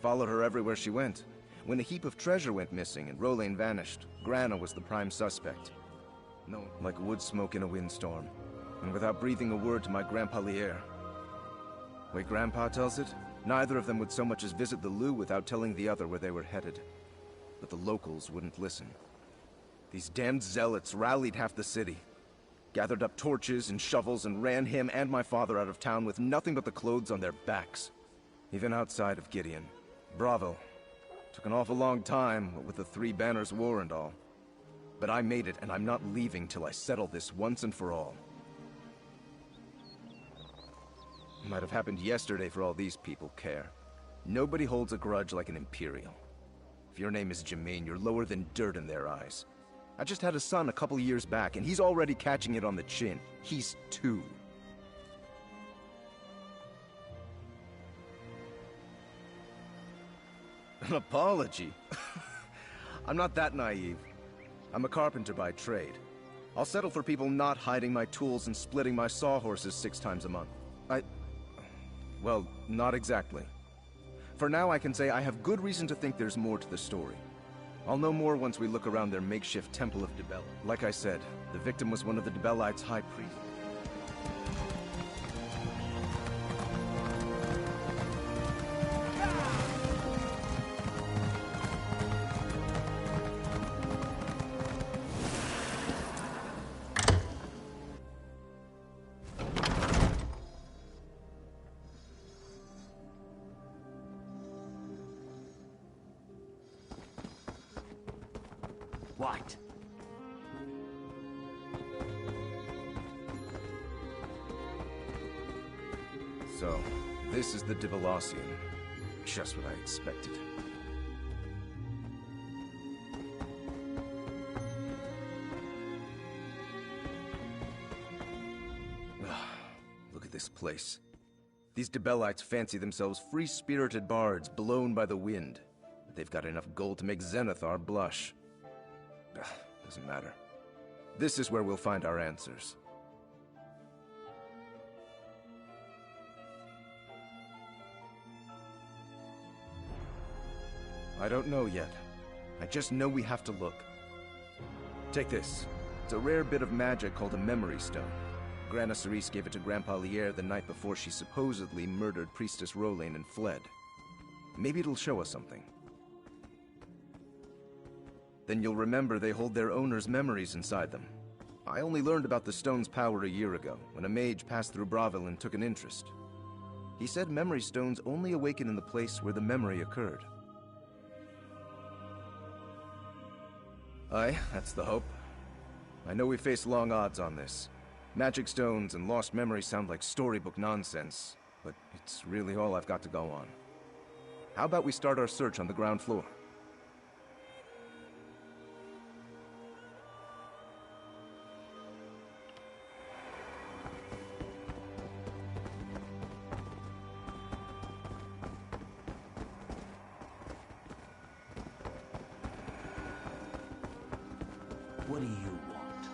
Followed her everywhere she went. When a heap of treasure went missing and Rolaine vanished, Grana was the prime suspect. No, like wood smoke in a windstorm. And without breathing a word to my Grandpa Lier. Way Grandpa tells it, neither of them would so much as visit the Lou without telling the other where they were headed. But the locals wouldn't listen. These damned zealots rallied half the city. Gathered up torches and shovels and ran him and my father out of town with nothing but the clothes on their backs. Even outside of Gideon. Bravo. Took an awful long time, what with the Three Banners War and all. But I made it, and I'm not leaving till I settle this once and for all. Might have happened yesterday for all these people care. Nobody holds a grudge like an Imperial. If your name is Gemain, you're lower than dirt in their eyes. I just had a son a couple years back, and he's already catching it on the chin. He's 2. An apology? I'm not that naive. I'm a carpenter by trade. I'll settle for people not hiding my tools and splitting my sawhorses 6 times a month. Well, not exactly. For now, I can say I have good reason to think there's more to the story. I'll know more once we look around their makeshift Temple of Dibella. Like I said, the victim was one of the Dibellites' high priests. What? So, this is the Dibalacium. Just what I expected. Look at this place. These Dibellites fancy themselves free-spirited bards blown by the wind. But they've got enough gold to make Zenithar blush. Doesn't matter. This is where we'll find our answers. I don't know yet. I just know we have to look. Take this. It's a rare bit of magic called a memory stone. Grana Cerise gave it to Grandpa Lier the night before she supposedly murdered Priestess Rolaine and fled. Maybe it'll show us something. Then you'll remember they hold their owner's memories inside them. I only learned about the stone's power a year ago, when a mage passed through Bravil and took an interest. He said memory stones only awaken in the place where the memory occurred. Aye, that's the hope. I know we face long odds on this. Magic stones and lost memories sound like storybook nonsense, but it's really all I've got to go on. How about we start our search on the ground floor? What do you want?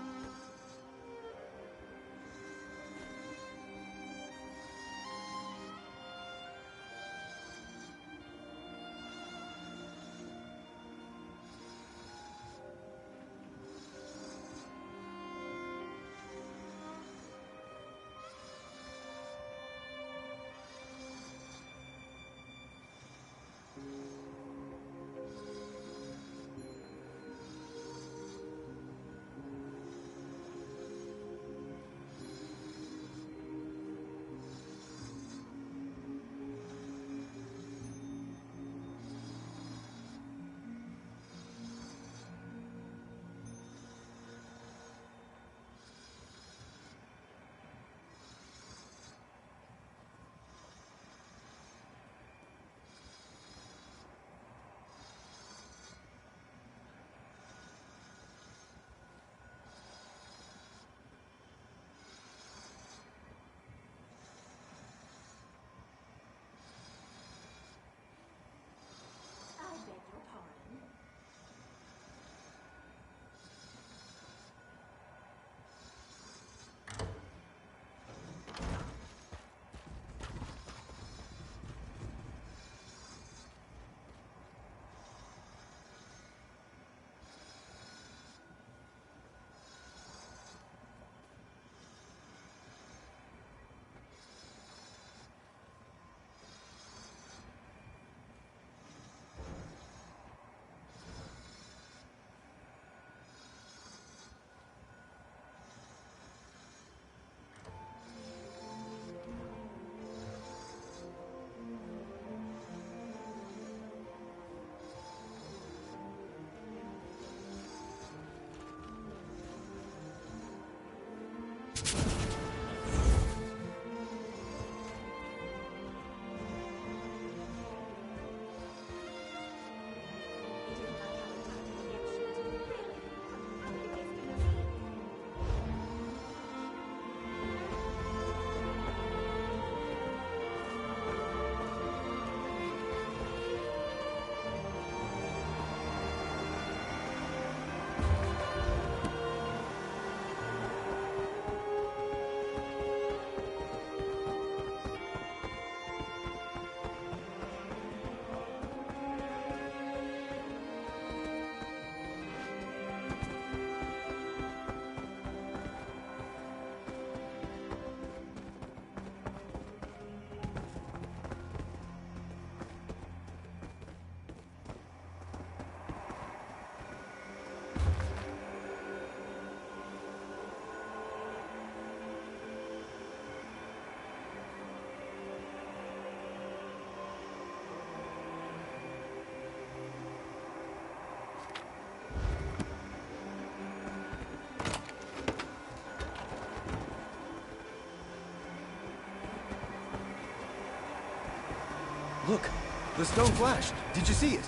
Look! The stone flashed! Did you see it?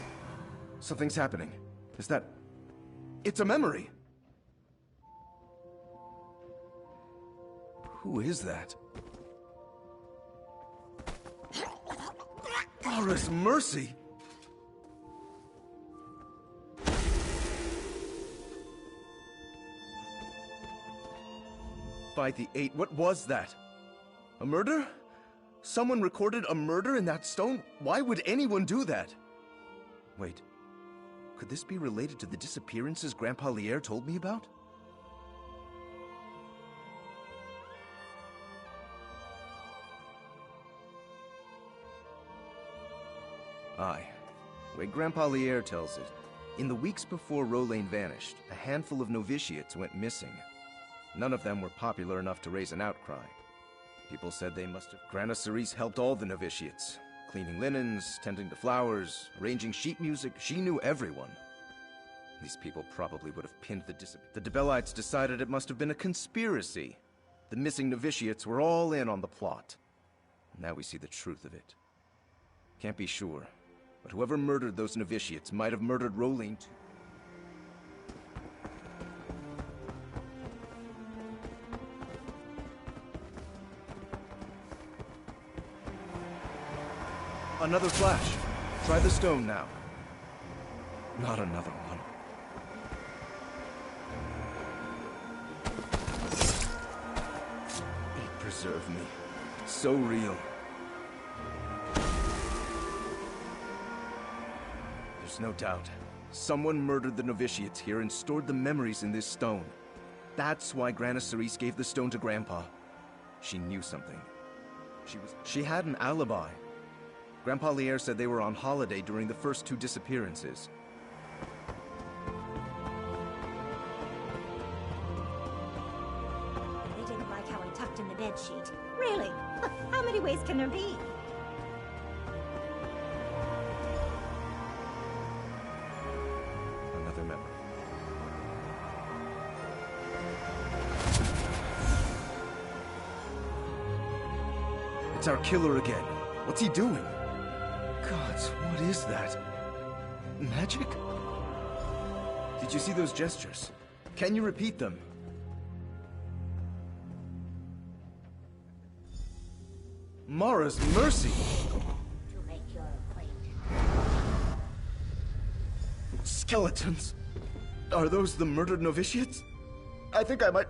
Something's happening. Is that... It's a memory! Who is that? Laura's mercy! By the 8, what was that? A murder? Someone recorded a murder in that stone? Why would anyone do that? Wait, could this be related to the disappearances Grandpa Lier told me about? Aye. The way Grandpa Lier tells it, in the weeks before Rolain vanished, a handful of novitiates went missing. None of them were popular enough to raise an outcry. People said they must have... Grana Cerise helped all the novitiates. Cleaning linens, tending to flowers, arranging sheet music. She knew everyone. These people probably would have pinned the Debellites decided it must have been a conspiracy. The missing novitiates were all in on the plot. Now we see the truth of it. Can't be sure, but whoever murdered those novitiates might have murdered Roline too. Another flash. Try the stone now. Not another one. It preserved me. So real. There's no doubt. Someone murdered the novitiates here and stored the memories in this stone. That's why Grana Cerise gave the stone to Grandpa. She knew something. She had an alibi. Grandpa Lier said they were on holiday during the first 2 disappearances. They didn't like how I tucked in the bedsheet. Really? How many ways can there be? Another memory. It's our killer again. What's he doing? Gods, what is that? Magic? Did you see those gestures? Can you repeat them? Mara's mercy! To make your acquaintance. Skeletons? Are those the murdered novitiates? I think I might...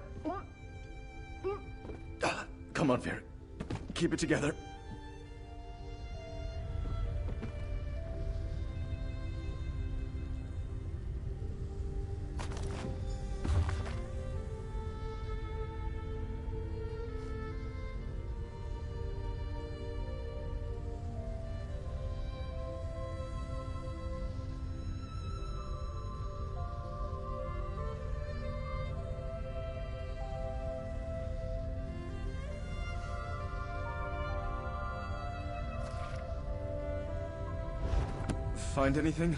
Come on, Fer. Keep it together. Find anything?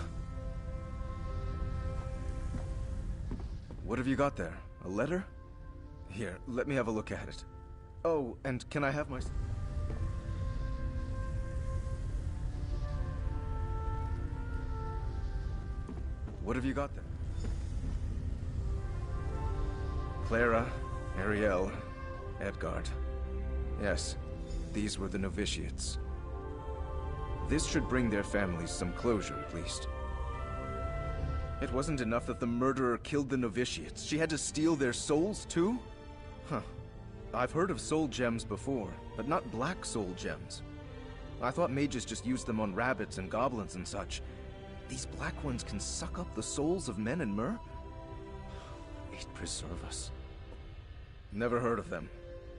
What have you got there? A letter? Here, let me have a look at it. Oh, and can I have my... What have you got there? Clara, Ariel, Edgard. Yes, these were the novitiates. This should bring their families some closure, at least. It wasn't enough that the murderer killed the novitiates. She had to steal their souls, too? Huh. I've heard of soul gems before, but not black soul gems. I thought mages just used them on rabbits and goblins and such. These black ones can suck up the souls of men and mer? May preserve us. Never heard of them.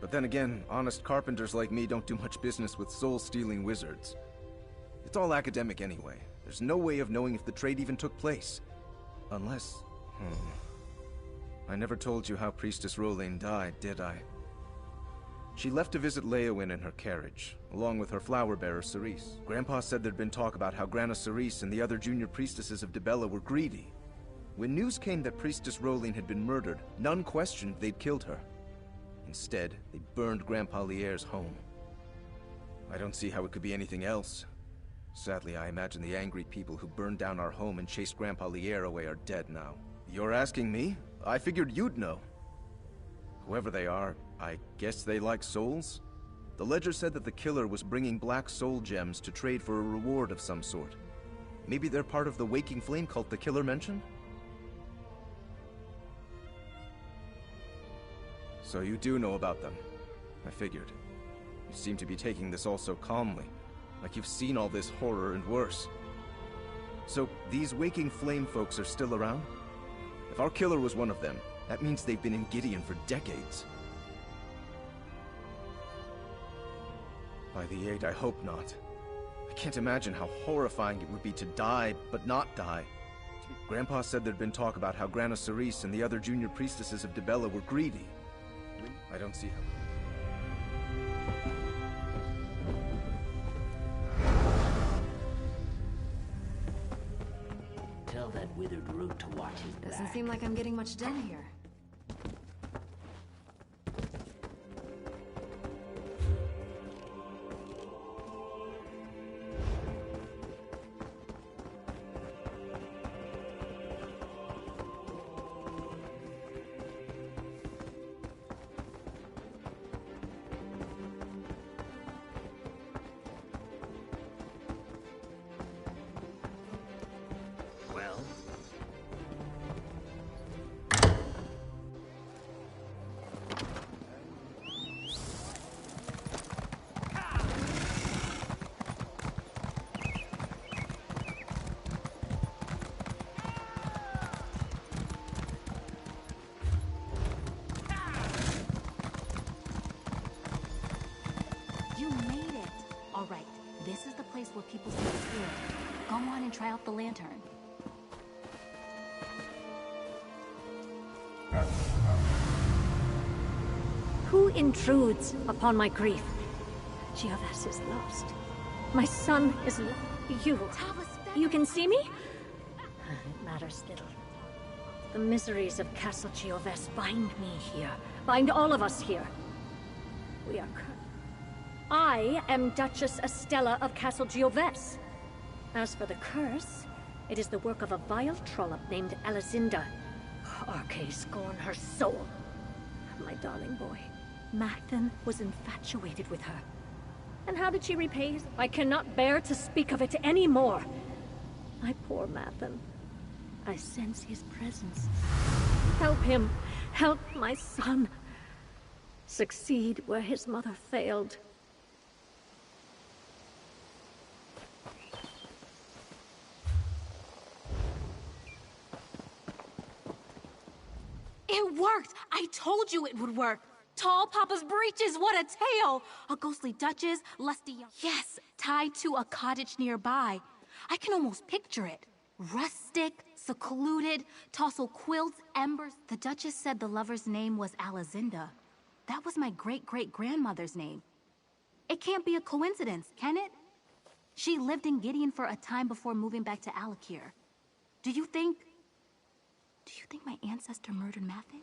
But then again, honest carpenters like me don't do much business with soul-stealing wizards. It's all academic anyway. There's no way of knowing if the trade even took place. Unless... I never told you how Priestess Roline died, did I? She left to visit Leowyn in her carriage, along with her flower-bearer Cerise. Grandpa said there'd been talk about how Grana Cerise and the other junior priestesses of Dibella were greedy. When news came that Priestess Roline had been murdered, none questioned they'd killed her. Instead, they burned Grandpa Lier's home. I don't see how it could be anything else. Sadly, I imagine the angry people who burned down our home and chased Grandpa Lier away are dead now. You're asking me? I figured you'd know. Whoever they are, I guess they like souls? The ledger said that the killer was bringing black soul gems to trade for a reward of some sort. Maybe they're part of the Waking Flame cult the killer mentioned? So you do know about them. I figured. You seem to be taking this all so calmly. Like you've seen all this horror and worse. So, these Waking Flame folks are still around? If our killer was one of them, that means they've been in Gideon for decades. By the 8, I hope not. I can't imagine how horrifying it would be to die, but not die. Grandpa said there'd been talk about how Grana Cerise and the other junior priestesses of Dibella were greedy. I don't see how... Doesn't seem like I'm getting much done here. Where people see the spirit. Go on and try out the lantern. Who intrudes upon my grief? Giovas is lost. My son is you. You can see me? It matters little. The miseries of Castle Giovas bind me here. Bind all of us here. We are cursed. I am Duchess Estella of Castle Giovas. As for the curse, it is the work of a vile trollop named Alizinda. Arche scorn her soul. My darling boy, Mathan was infatuated with her. And how did she repay? I cannot bear to speak of it any more. My poor Mathan. I sense his presence. Help him. Help my son. Succeed where his mother failed. It worked! I told you it would work! Tall Papa's breeches, what a tale! A ghostly duchess, lusty young... Yes, tied to a cottage nearby. I can almost picture it. Rustic, secluded, tossle quilts, embers. The Duchess said the lover's name was Alizinda. That was my great-great-grandmother's name. It can't be a coincidence, can it? She lived in Gideon for a time before moving back to Alakir. Do you think my ancestor murdered Mathan?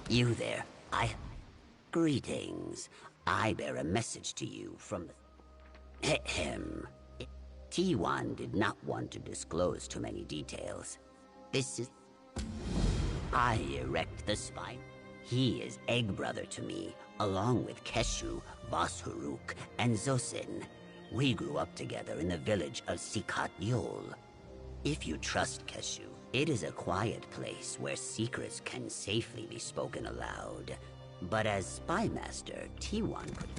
You there, Greetings. I bear a message to you from the... T1 did not want to disclose too many details. This is... I erect the spine. He is egg brother to me, along with Keshu, Bashuruk, and Zosin. We grew up together in the village of Sikat Yol. If you trust Keshu, it is a quiet place where secrets can safely be spoken aloud. But as Spy Master, T1 could...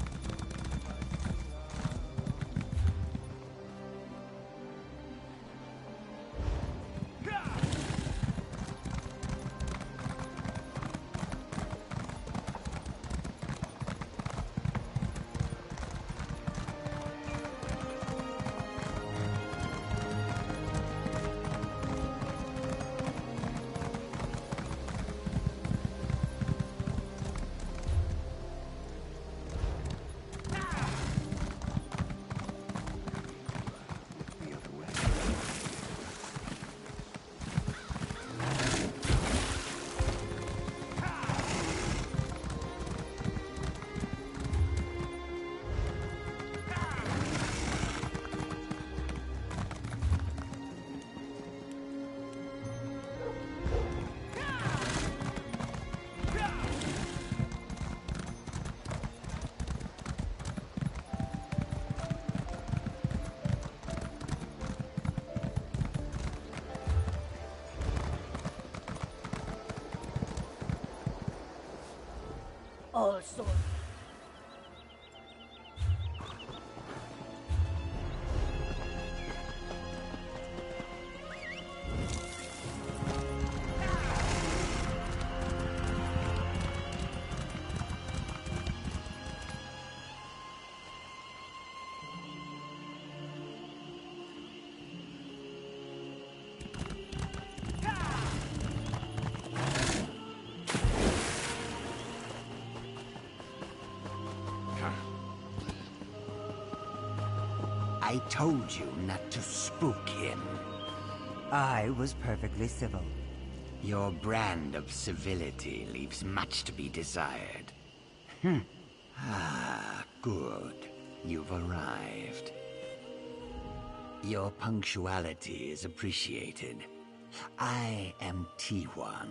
Also... I told you not to spook him. I was perfectly civil. Your brand of civility leaves much to be desired. Ah, good. You've arrived. Your punctuality is appreciated. I am T1,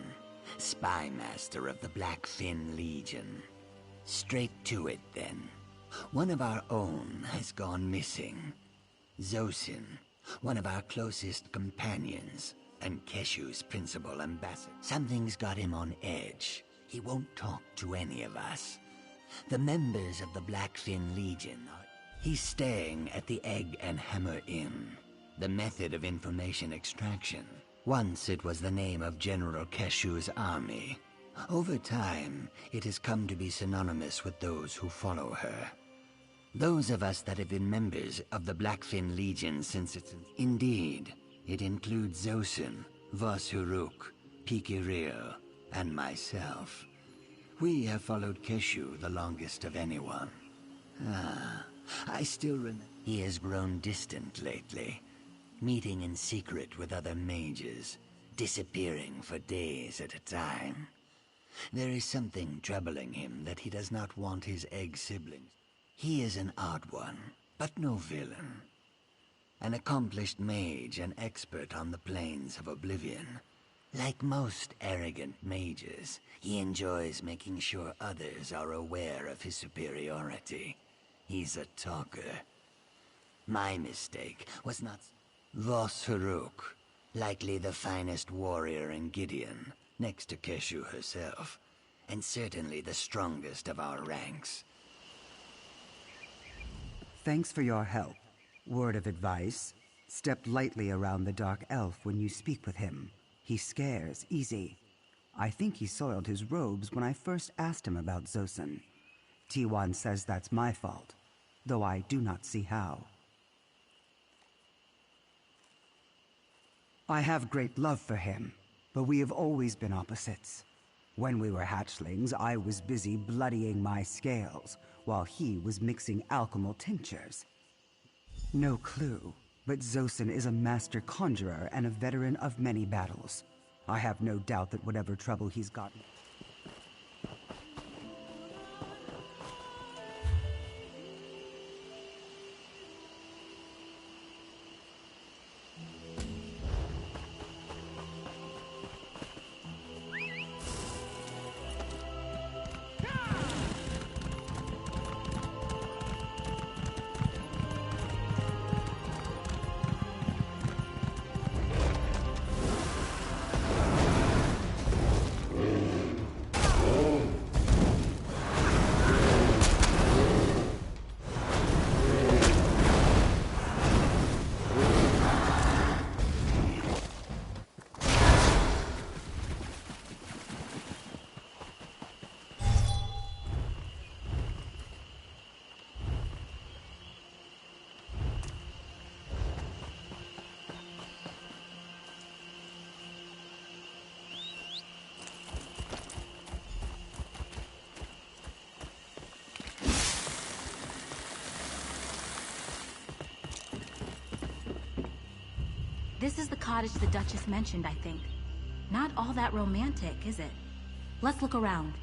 Spy Master of the Blackfin Legion. Straight to it, then. One of our own has gone missing. Zosin, one of our closest companions, and Keshu's principal ambassador. Something's got him on edge. He won't talk to any of us. The members of the Blackfin Legion are... He's staying at the Egg and Hammer Inn. The method of information extraction. Once it was the name of General Keshu's army. Over time, it has come to be synonymous with those who follow her. Those of us that have been members of the Blackfin Legion since its... Indeed, it includes Zosin, Vosuruk, Pikiril, and myself. We have followed Keshu the longest of anyone. I still remember. He has grown distant lately, meeting in secret with other mages, disappearing for days at a time. There is something troubling him that he does not want his egg siblings. He is an odd one, but no villain. An accomplished mage and expert on the planes of oblivion. Like most arrogant mages, he enjoys making sure others are aware of his superiority. He's a talker. My mistake was not... Vosuruk, likely the finest warrior in Gideon, next to Keshu herself, and certainly the strongest of our ranks. Thanks for your help. Word of advice, step lightly around the Dark Elf when you speak with him. He scares easy. I think he soiled his robes when I first asked him about Zosin. T1 says that's my fault, though I do not see how. I have great love for him, but we have always been opposites. When we were hatchlings, I was busy bloodying my scales, while he was mixing alchemal tinctures. No clue, but Zosin is a master conjurer and a veteran of many battles. I have no doubt that whatever trouble he's gotten... This is the cottage the Duchess mentioned, I think. Not all that romantic, is it? Let's look around.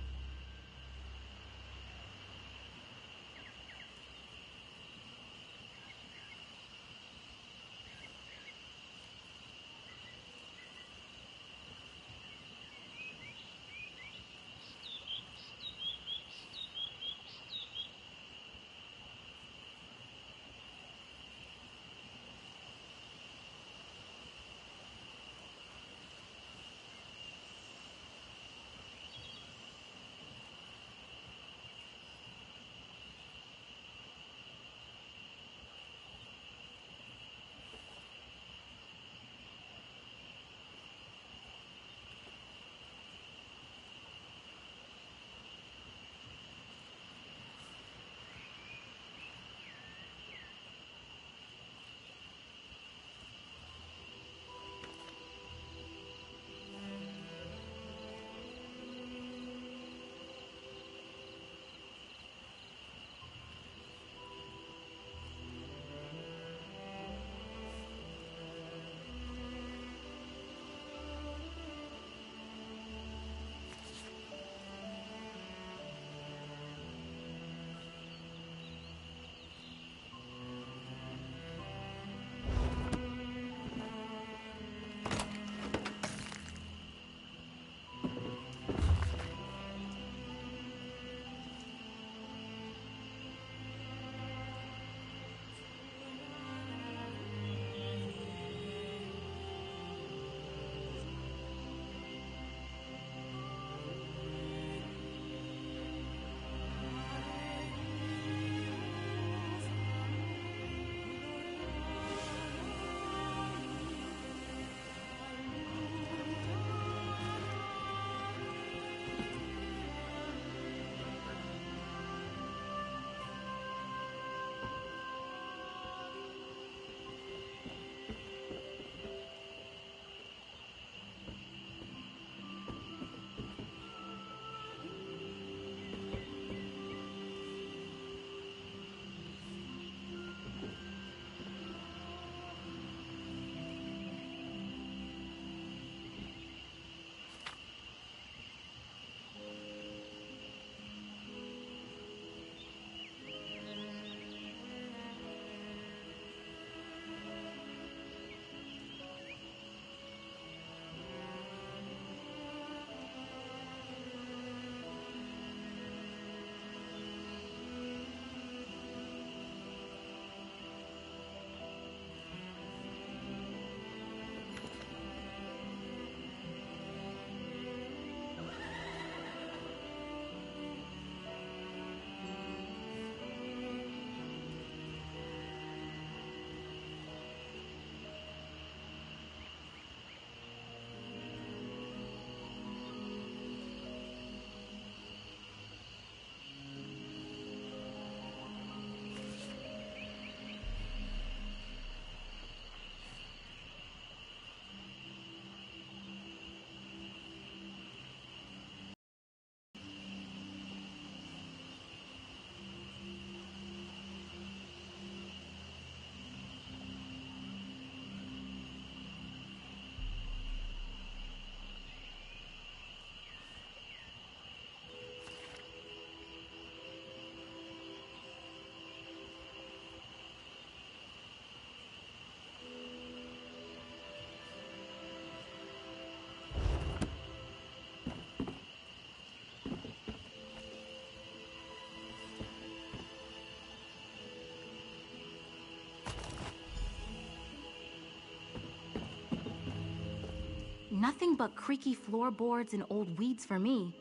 Nothing but creaky floorboards and old weeds for me.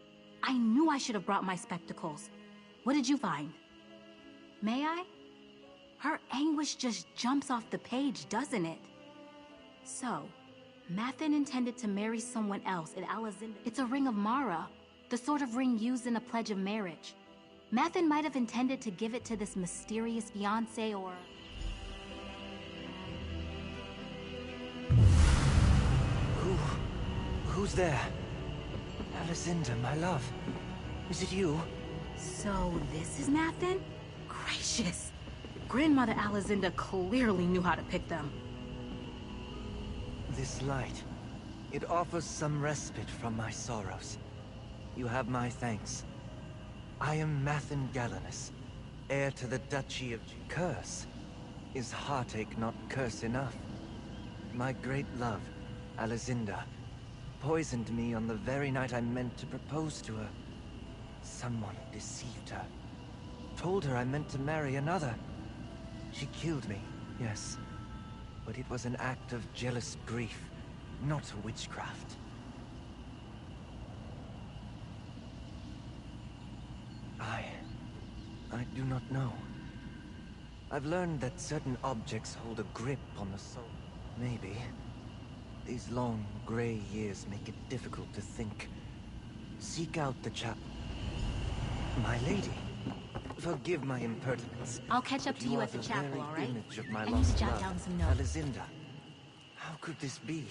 I knew I should have brought my spectacles. What did you find? May I? Her anguish just jumps off the page, doesn't it? So, Mathen intended to marry someone else at Alazinda. It's a ring of Mara, the sort of ring used in a pledge of marriage. Mathen might have intended to give it to this mysterious fiancé or... Who's there? Alazinda, my love. Is it you? So this is Mathen? Gracious. Grandmother Alazinda clearly knew how to pick them. This light, it offers some respite from my sorrows. You have my thanks. I am Mathen Galanus, heir to the Duchy of Curse. Is heartache not curse enough? My great love, Alazinda, poisoned me on the very night I meant to propose to her. Someone deceived her. Told her I meant to marry another. She killed me, yes. But it was an act of jealous grief, not witchcraft. I do not know. I've learned that certain objects hold a grip on the soul. Maybe. These long, gray years make it difficult to think. Seek out the chapel. My lady, forgive my impertinence. I'll catch up to you at the chapel, all right? I need to jot down some notes. Alazinda, how could this be?